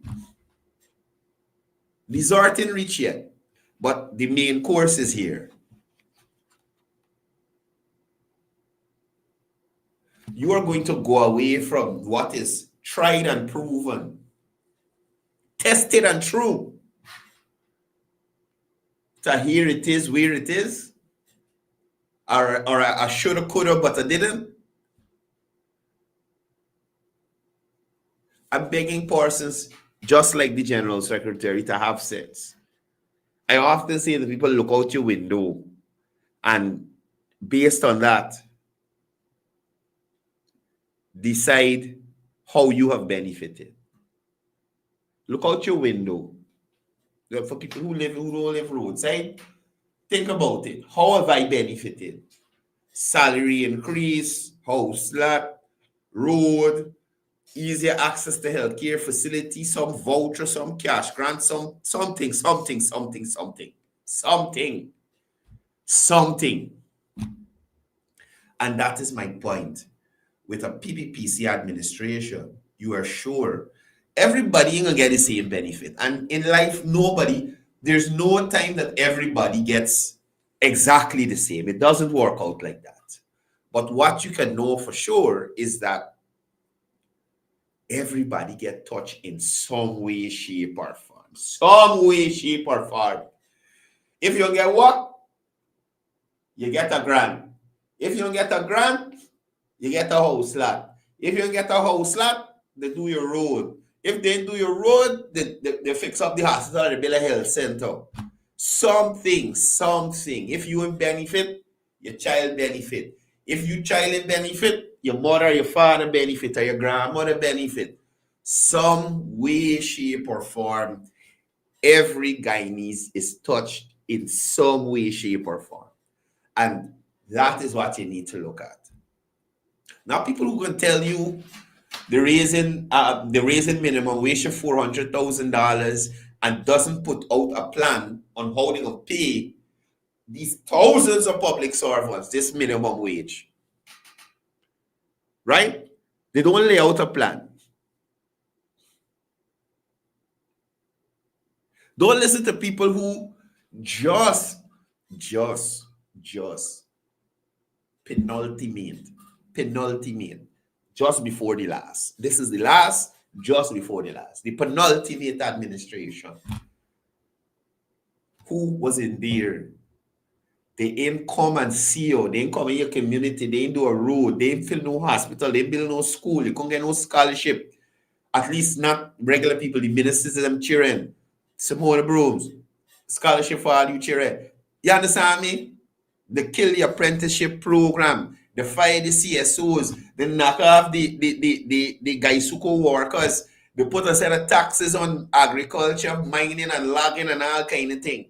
Dessert ain't reach yet, but the main course is here. You are going to go away from what is tried and proven, tested and true, to here it is, where it is, or I shoulda, coulda, but I didn't. I'm begging persons, just like the General Secretary, to have sense. I often say that people look out your window and based on that, decide how you have benefited. Look out your window. For people who don't live roadside, think about it. How have I benefited? Salary increase, house lot, road, easier access to healthcare facility, some voucher, some cash grant, something. And that is my point. With a PPPC administration, you are sure everybody ain't gonna get the same benefit. And in life, there's no time that everybody gets exactly the same. It doesn't work out like that. But what you can know for sure is that everybody get touched in some way, shape, or form. Some way, shape, or form. If you get what? You get a grant. If you don't get a grant, you get a house lot. If you don't get a house lot, they do your road. If they do your road, they fix up the hospital, they build a health center. Something. If you in benefit, your child benefit. If you child in benefit, your mother, your father benefit, or your grandmother benefit. Some way, shape, or form, every Guyanese is touched in some way, shape, or form. And that is what you need to look at. Now, people who can tell you the raising minimum wage of $400,000 and doesn't put out a plan on how they will pay these thousands of public servants this minimum wage, right? They don't lay out a plan. Don't listen to people who just penultimate just before the last. This is the last, just before the last. The penultimate administration. Who was in there? They ain't come and see you. They ain't come in your community. They ain't do a road. They ain't fill no hospital. They ain't build no school. You can't get no scholarship. At least not regular people. The ministers and them children. Some more brooms. Scholarship for all you children. You understand me? They kill the apprenticeship program. They fire the CSOs. They knock off the Gaisuko workers. They put a set of taxes on agriculture, mining and logging and all kind of thing.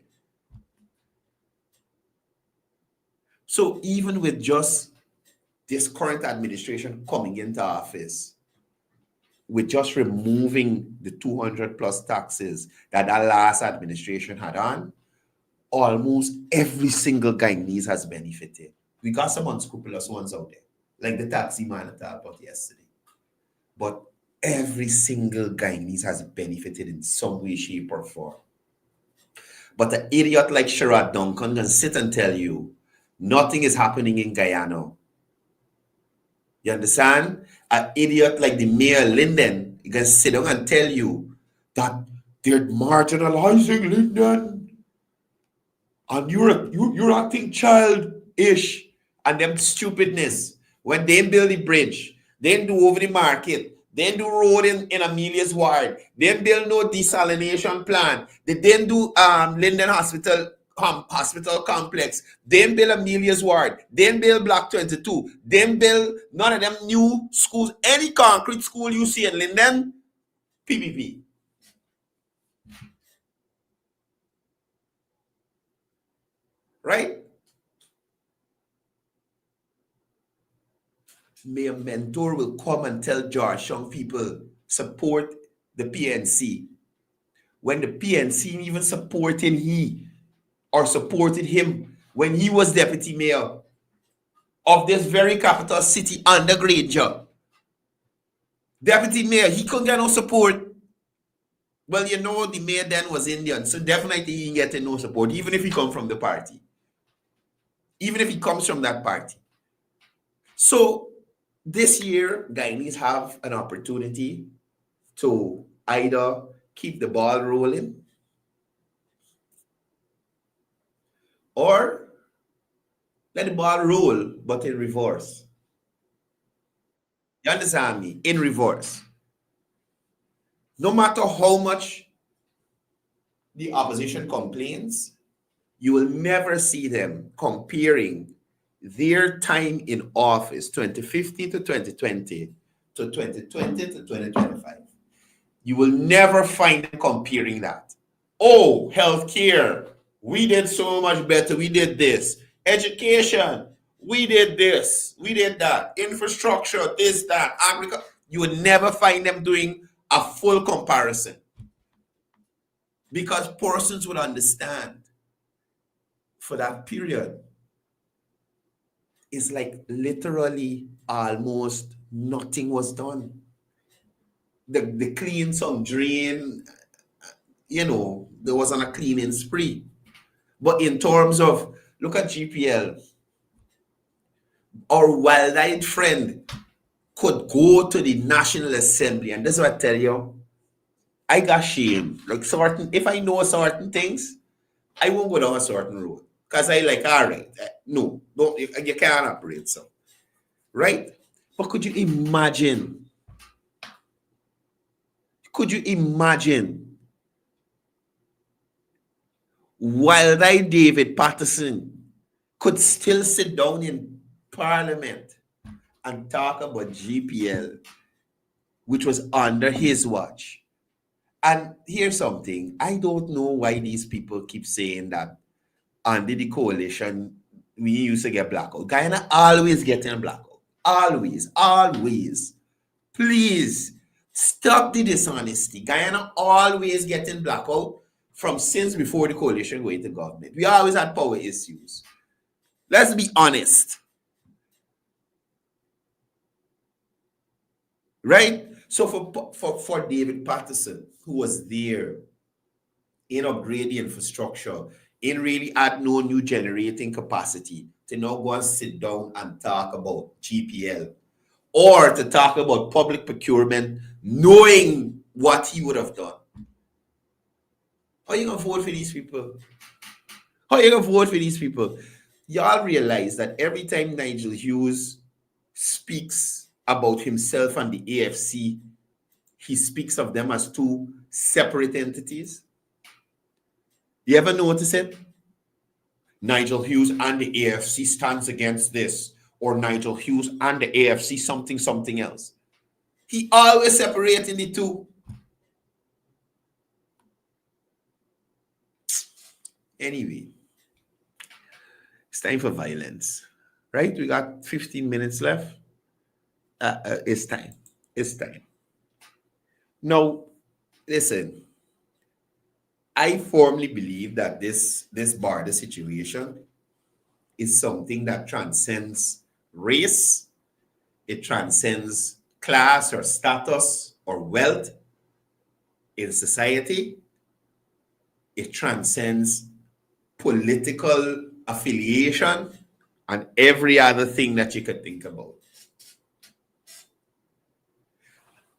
So even with just this current administration coming into office, with just removing the 200 plus taxes that last administration had on, almost every single Guyanese has benefited. We got some unscrupulous ones out there, like the taxi man I talked about yesterday. But every single Guyanese has benefited in some way, shape, or form. But an idiot like Sherrod Duncan can sit and tell you nothing is happening in Guyana. You understand? An idiot like the Mayor Linden can sit down and tell you that they're marginalizing Linden. And you're acting childish and them stupidness. When they build the bridge, they do over the market, they do road in Amelia's ward, they build no desalination plant, they then do Linden Hospital complex, then build Amelia's ward, then build Block 22, then build none of them new schools, any concrete school you see in Linden, PPP. Right? Mayor Mentor will come and tell George young people support the PNC. When the PNC even supported him when he was deputy mayor of this very capital city under Granger. Deputy mayor, he couldn't get no support. Well, you know, the mayor then was Indian, so definitely he ain't getting no support, even if he come from the party. Even if he comes from that party. So this year, Guyanese have an opportunity to either keep the ball rolling or let the ball roll, but in reverse. You understand me? In reverse. No matter how much the opposition complains, you will never see them comparing their time in office, 2015 to 2020, to 2020 to 2025. You will never find them comparing that. Oh, healthcare, we did so much better. We did this. Education, we did this. We did that. Infrastructure, this, that, agriculture. You will never find them doing a full comparison. Because persons would understand for that period, it's like literally almost nothing was done. The clean some drain, you know, there wasn't a cleaning spree. But in terms of, look at GPL, our wild-eyed friend could go to the National Assembly, and this is what I tell you, I got shame. Like certain, if I know certain things, I won't go down a certain road. Because I like, all right, no, don't, you can't operate so. Right? But could you imagine? Could you imagine Wild Eye David Patterson could still sit down in Parliament and talk about GPL, which was under his watch? And here's something. I don't know why these people keep saying that under the coalition, we used to get blackout. Guyana always getting blackout. Always, always. Please stop the dishonesty. Guyana always getting blackout from since before the coalition going to government. We always had power issues. Let's be honest. Right? So for David Patterson, who was there in upgrade the infrastructure, in really add no new generating capacity, to now go and sit down and talk about GPL, or to talk about public procurement, knowing what he would have done. How are you going to vote for these people? How are you going to vote for these people? Y'all realize that every time Nigel Hughes speaks about himself and the AFC, he speaks of them as two separate entities. You ever notice it? Nigel Hughes and the AFC stands against this, or Nigel Hughes and the AFC something else. He always separating the two. Anyway, it's time for violence, right? We got 15 minutes left. It's time. It's time. Now, listen, I firmly believe that this border situation is something that transcends race. It transcends class or status or wealth in society. It transcends political affiliation and every other thing that you could think about.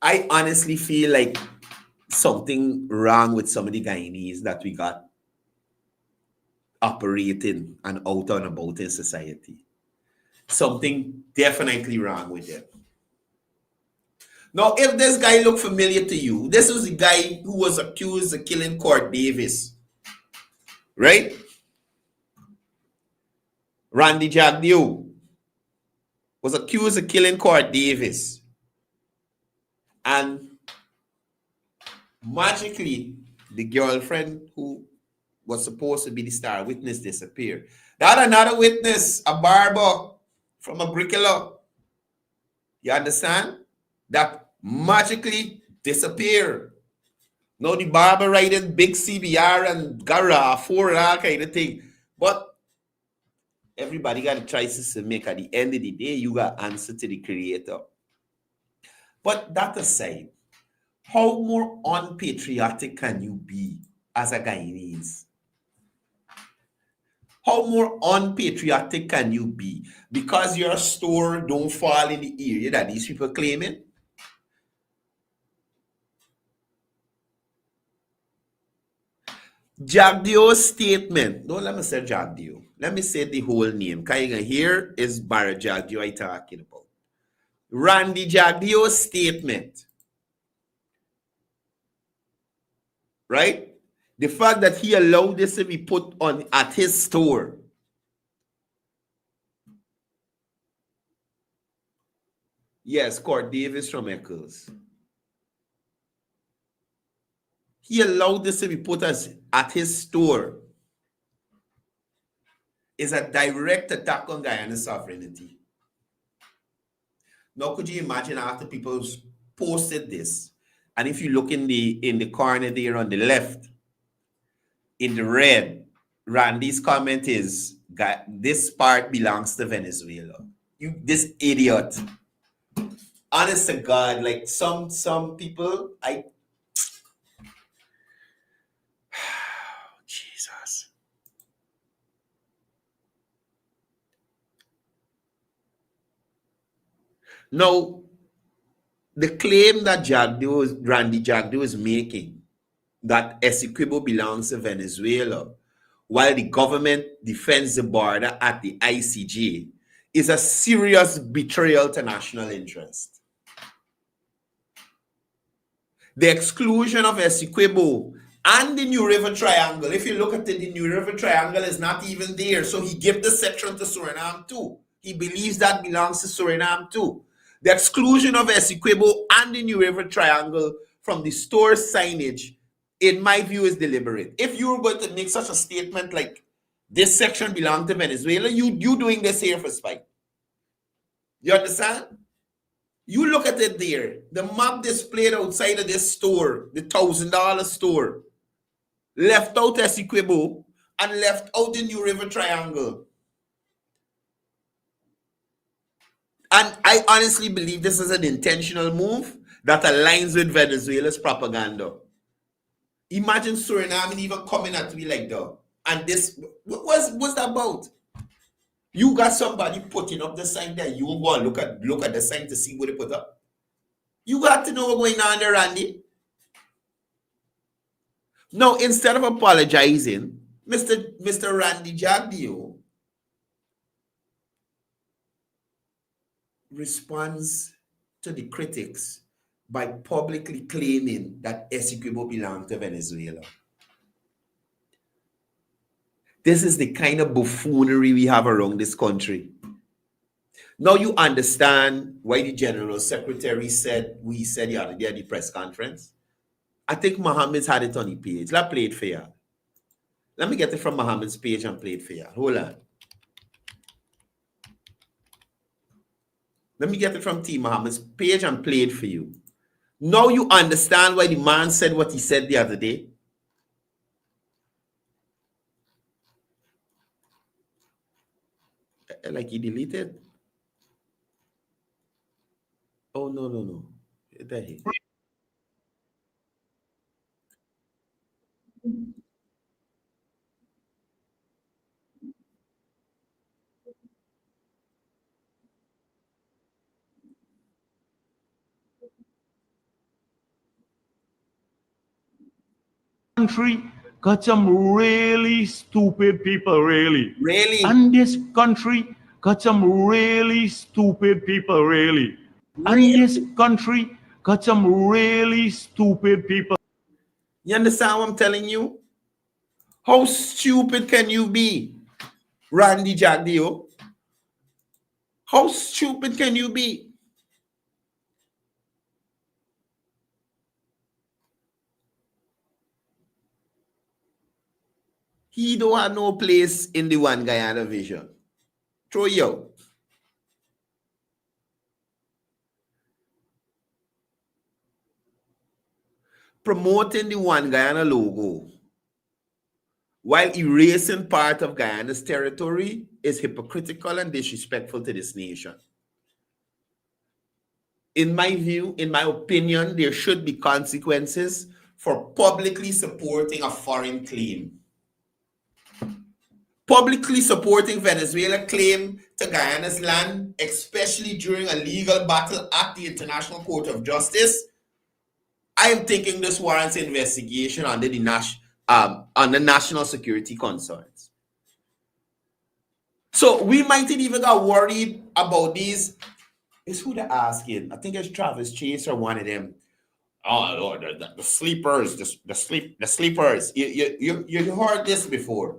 I honestly feel like something wrong with some of the Guyanese that we got operating and out and about in society. Something definitely wrong with them. Now, if this guy look familiar to you, this was the guy who was accused of killing Court Davis, right? Randy Jagdeo was accused of killing Court Davis. And magically, the girlfriend who was supposed to be the star witness disappeared. That another witness, a barber from a bricklayer. You understand? That magically disappeared. Now the barber writing big CBR and Gara, for all kind of thing. But everybody got choices to make. At the end of the day, you got answer to the creator. But that aside, how more unpatriotic can you be as a Guyanese? How more unpatriotic can you be? Because your store don't fall in the area that these people claiming? Jagdeo's statement. Don't let me say Jagdeo. Let me say the whole name. Because here is Barry Jagdeo I talking about. Randy Jagdeo's statement. Right? The fact that he allowed this to be put on at his store. Yes, Court Davis from Eccles. He allowed this to be put at his store. Is a direct attack on Guyana's sovereignty. Now, could you imagine after people posted this, and if you look in the corner there on the left, in the red, Randy's comment is, this part belongs to Venezuela. You, this idiot. Honest to God, like some people, Jesus. Now, The claim that Randy Jagdeo is making that Essequibo belongs to Venezuela while the government defends the border at the ICJ is a serious betrayal to national interest. The exclusion of Essequibo and the New River Triangle, if you look at it, the New River Triangle is not even there. So he gave the section to Suriname too. He believes that belongs to Suriname too. The exclusion of Essequibo and the New River Triangle from the store signage, in my view, is deliberate. If you were going to make such a statement like this section belongs to Venezuela, you doing this here for spite. You understand? You look at it there. The map displayed outside of this store, the $1,000 store, left out Essequibo and left out the New River Triangle. And I honestly believe this is an intentional move that aligns with Venezuela's propaganda. Imagine Suriname even coming at me like that. And this, what's that about? You got somebody putting up the sign there. You go and look at the sign to see what they put up. You got to know what's going on there, Randy. Now, instead of apologizing, Mr. Randy Jagdeo responds to the critics by publicly claiming that Essequibo belongs to Venezuela. This is the kind of buffoonery we have around this country. Now you understand why the General Secretary said the other day at the press conference. I think Mohammed's had it on the page. Let's play it for you. Let me get it from Mohammed's page and play it for you. Hold on. Let me get it from T. Mohammed's page and play it for you. Now you understand why the man said what he said the other day. Like he deleted. Oh, no. There he. Country got some really stupid people, really. Really? And this country got some really stupid people, really. And this country got some really stupid people. You understand what I'm telling you? How stupid can you be, Randy Jagdeo? How stupid can you be? He don't have no place in the One Guyana vision. Throw you out. Promoting the One Guyana logo while erasing part of Guyana's territory is hypocritical and disrespectful to this nation. In my view, in my opinion, there should be consequences for publicly supporting a foreign claim. Publicly supporting Venezuela claim to Guyana's land, especially during a legal battle at the International Court of Justice, I am thinking this warrants investigation under the national security concerns. So we might even get worried about these. It's who they're asking. I think it's Travis Chase or one of them. Oh Lord, the sleepers, the sleepers. You heard this before.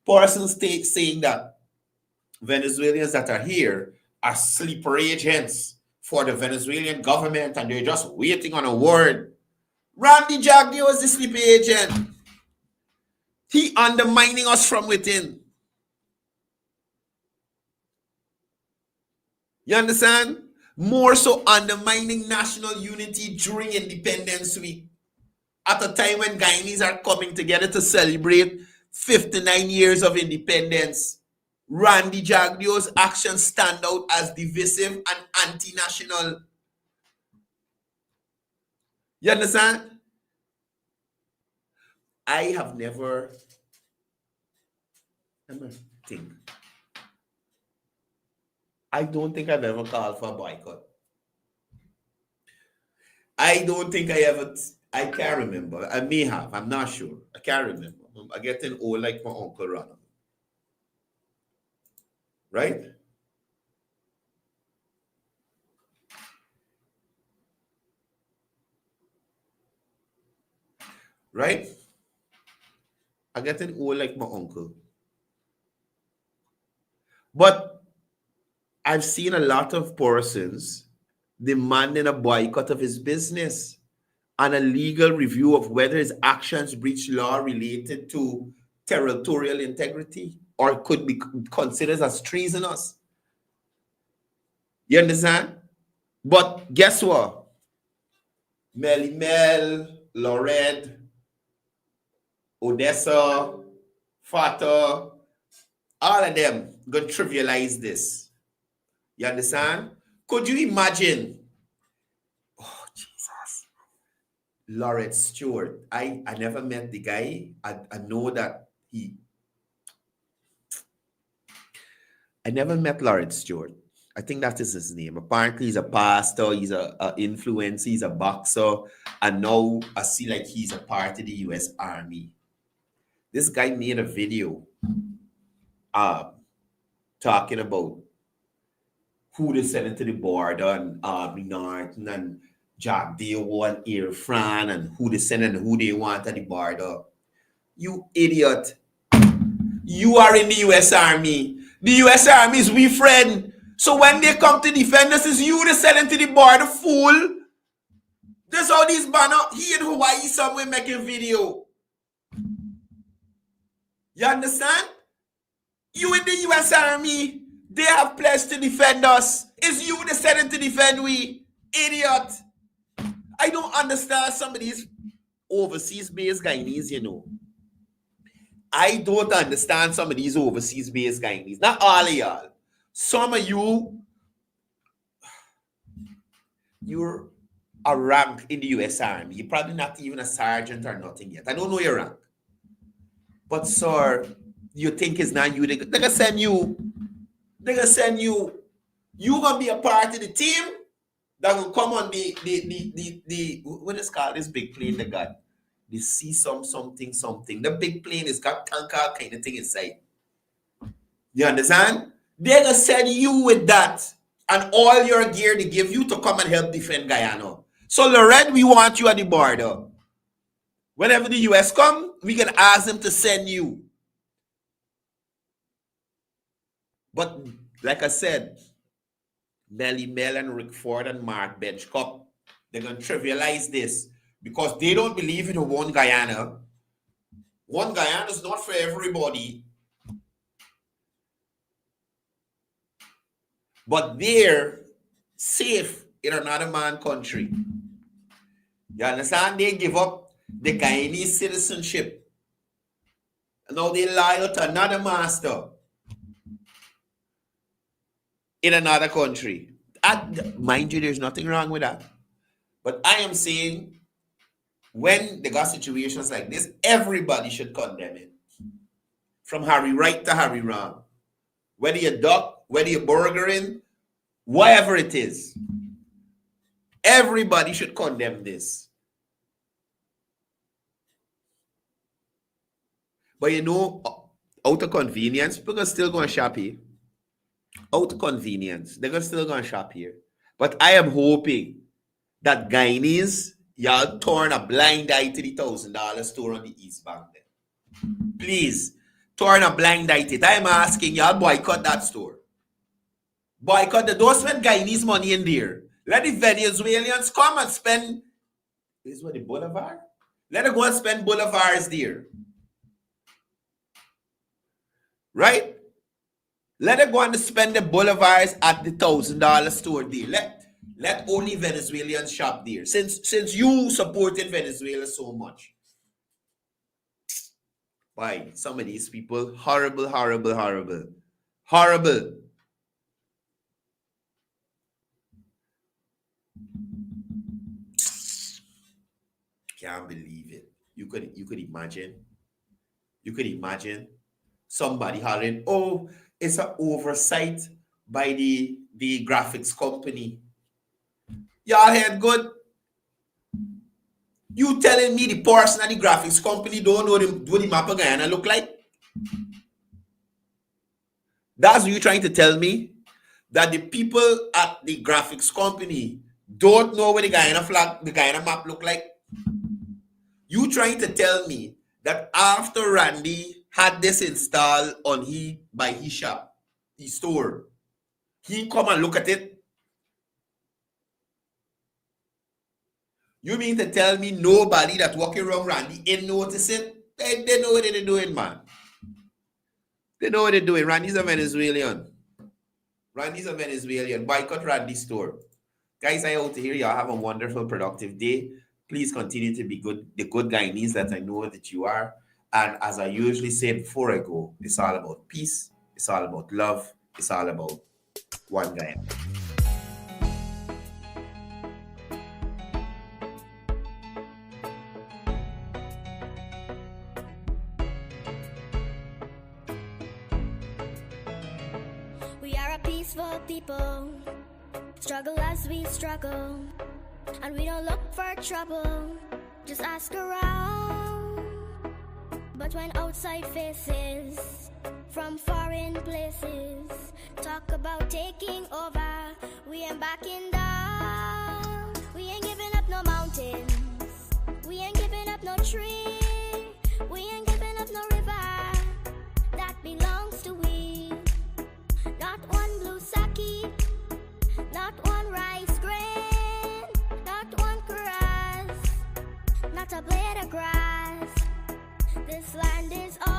Persons saying that Venezuelans that are here are sleeper agents for the Venezuelan government and they're just waiting on a word. Randy Jagdeo is the sleeper agent. He undermining us from within. You understand? More so undermining national unity during Independence Week. At a time when Guyanese are coming together to celebrate 59 years of independence. Randy Jagdeo's actions stand out as divisive and anti-national. You understand? I have never, let me think. I don't think I've ever called for a boycott. I don't think I can't remember. I may have. I'm not sure. I can't remember. I'm getting old like my uncle Ronald. Right? Right? I'm getting old like my uncle. But I've seen a lot of persons demanding a boycott of his business and a legal review of whether his actions breach law related to territorial integrity or could be considered as treasonous. You understand? But guess what? Melly Mel, Lored, Odessa, Fata, all of them gonna trivialize this. You understand? Could you imagine? Oh, Jesus. Lawrence Stewart. I never met the guy. I know that I never met Lawrence Stewart. I think that is his name. Apparently, he's a pastor, he's a influencer, he's a boxer, and now I see like he's a part of the US Army. This guy made a video talking about who they sent into the border and Army Norton and Jack Deo and Air Fran and who they sent and who they want at the border. You idiot. You are in the US Army. The US Army is we friend. So when they come to defend us, it's you they send into the border, fool. There's all these banner. He in Hawaii somewhere making video. You understand? You in the US Army. They have pledged to defend us. It's you they send to defend we. Idiot. I don't understand some of these overseas-based Guyanese, you know. I don't understand some of these overseas-based Guyanese. Not all of y'all. Some of you're a rank in the US Army. You're probably not even a sergeant or nothing yet. I don't know your rank. But, sir, you think it's not you. They're going to send you. They're going to send you. You're going to be a part of the team that will come on the what is called this big plane they got? The something. The big plane has got tanker kind of thing inside. You understand? They're going to send you with that and all your gear they give you to come and help defend Guyana. So, Lorette, we want you at the border. Whenever the US come, we can ask them to send you. But, like I said, Melly Mel and Rick Ford and Mark Benchcup, they're going to trivialize this because they don't believe in one Guyana. One Guyana is not for everybody. But they're safe in another man's country. You understand? They give up the Guyanese citizenship. And now they loyal to another master in another country. Mind you, there's nothing wrong with that. But I am saying when they got situations like this, everybody should condemn it. From Harry right to Harry wrong. Whether you duck, whether you're burgering, whatever it is, everybody should condemn this. But you know, out of convenience, people are still going to shop here. Out of convenience, they're still going to shop here. But I am hoping that Guyanese, y'all turn a blind eye to the $1,000 store on the East Bank. Then. Please, turn a blind eye to it. I'm asking y'all boycott that store. Boycott the don't spend Guyanese money in there. Let the Venezuelans come and spend. This is what the boulevard? Let them go and spend boulevards there. Right? Let them go and spend the boulevards at the $1,000 store there. Let only Venezuelans shop there. Since you supported Venezuela so much. Why? Some of these people, horrible. Can't believe it. You could imagine. You could imagine somebody hollering, oh, it's an oversight by the graphics company. Y'all heard good? You telling me the person at the graphics company don't know what the map of Guyana look like? That's what you trying to tell me? That the people at the graphics company don't know what the Guyana map look like? You trying to tell me that after Randy had this installed on his shop, his store, he come and look at it? You mean to tell me nobody that walking around Randy ain't notice it? They know what they're doing, man. They know what they're doing. Randy's a Venezuelan. Boycott Randy's store. Guys, I out here. Y'all have a wonderful, productive day. Please continue to be good, the good Guyanese that I know that you are. And as I usually say before I go, it's all about peace. It's all about love. It's all about one Guyana. We are a peaceful people, struggle as we struggle, and we don't look for trouble, just ask around. But when outside faces from foreign places talk about taking over, we ain't backing down. We ain't giving up no mountains, we ain't giving up no tree, we ain't giving up no river that belongs to we. Not one blue sake, not one rice grain, not one grass, not a blade of grass. This land is all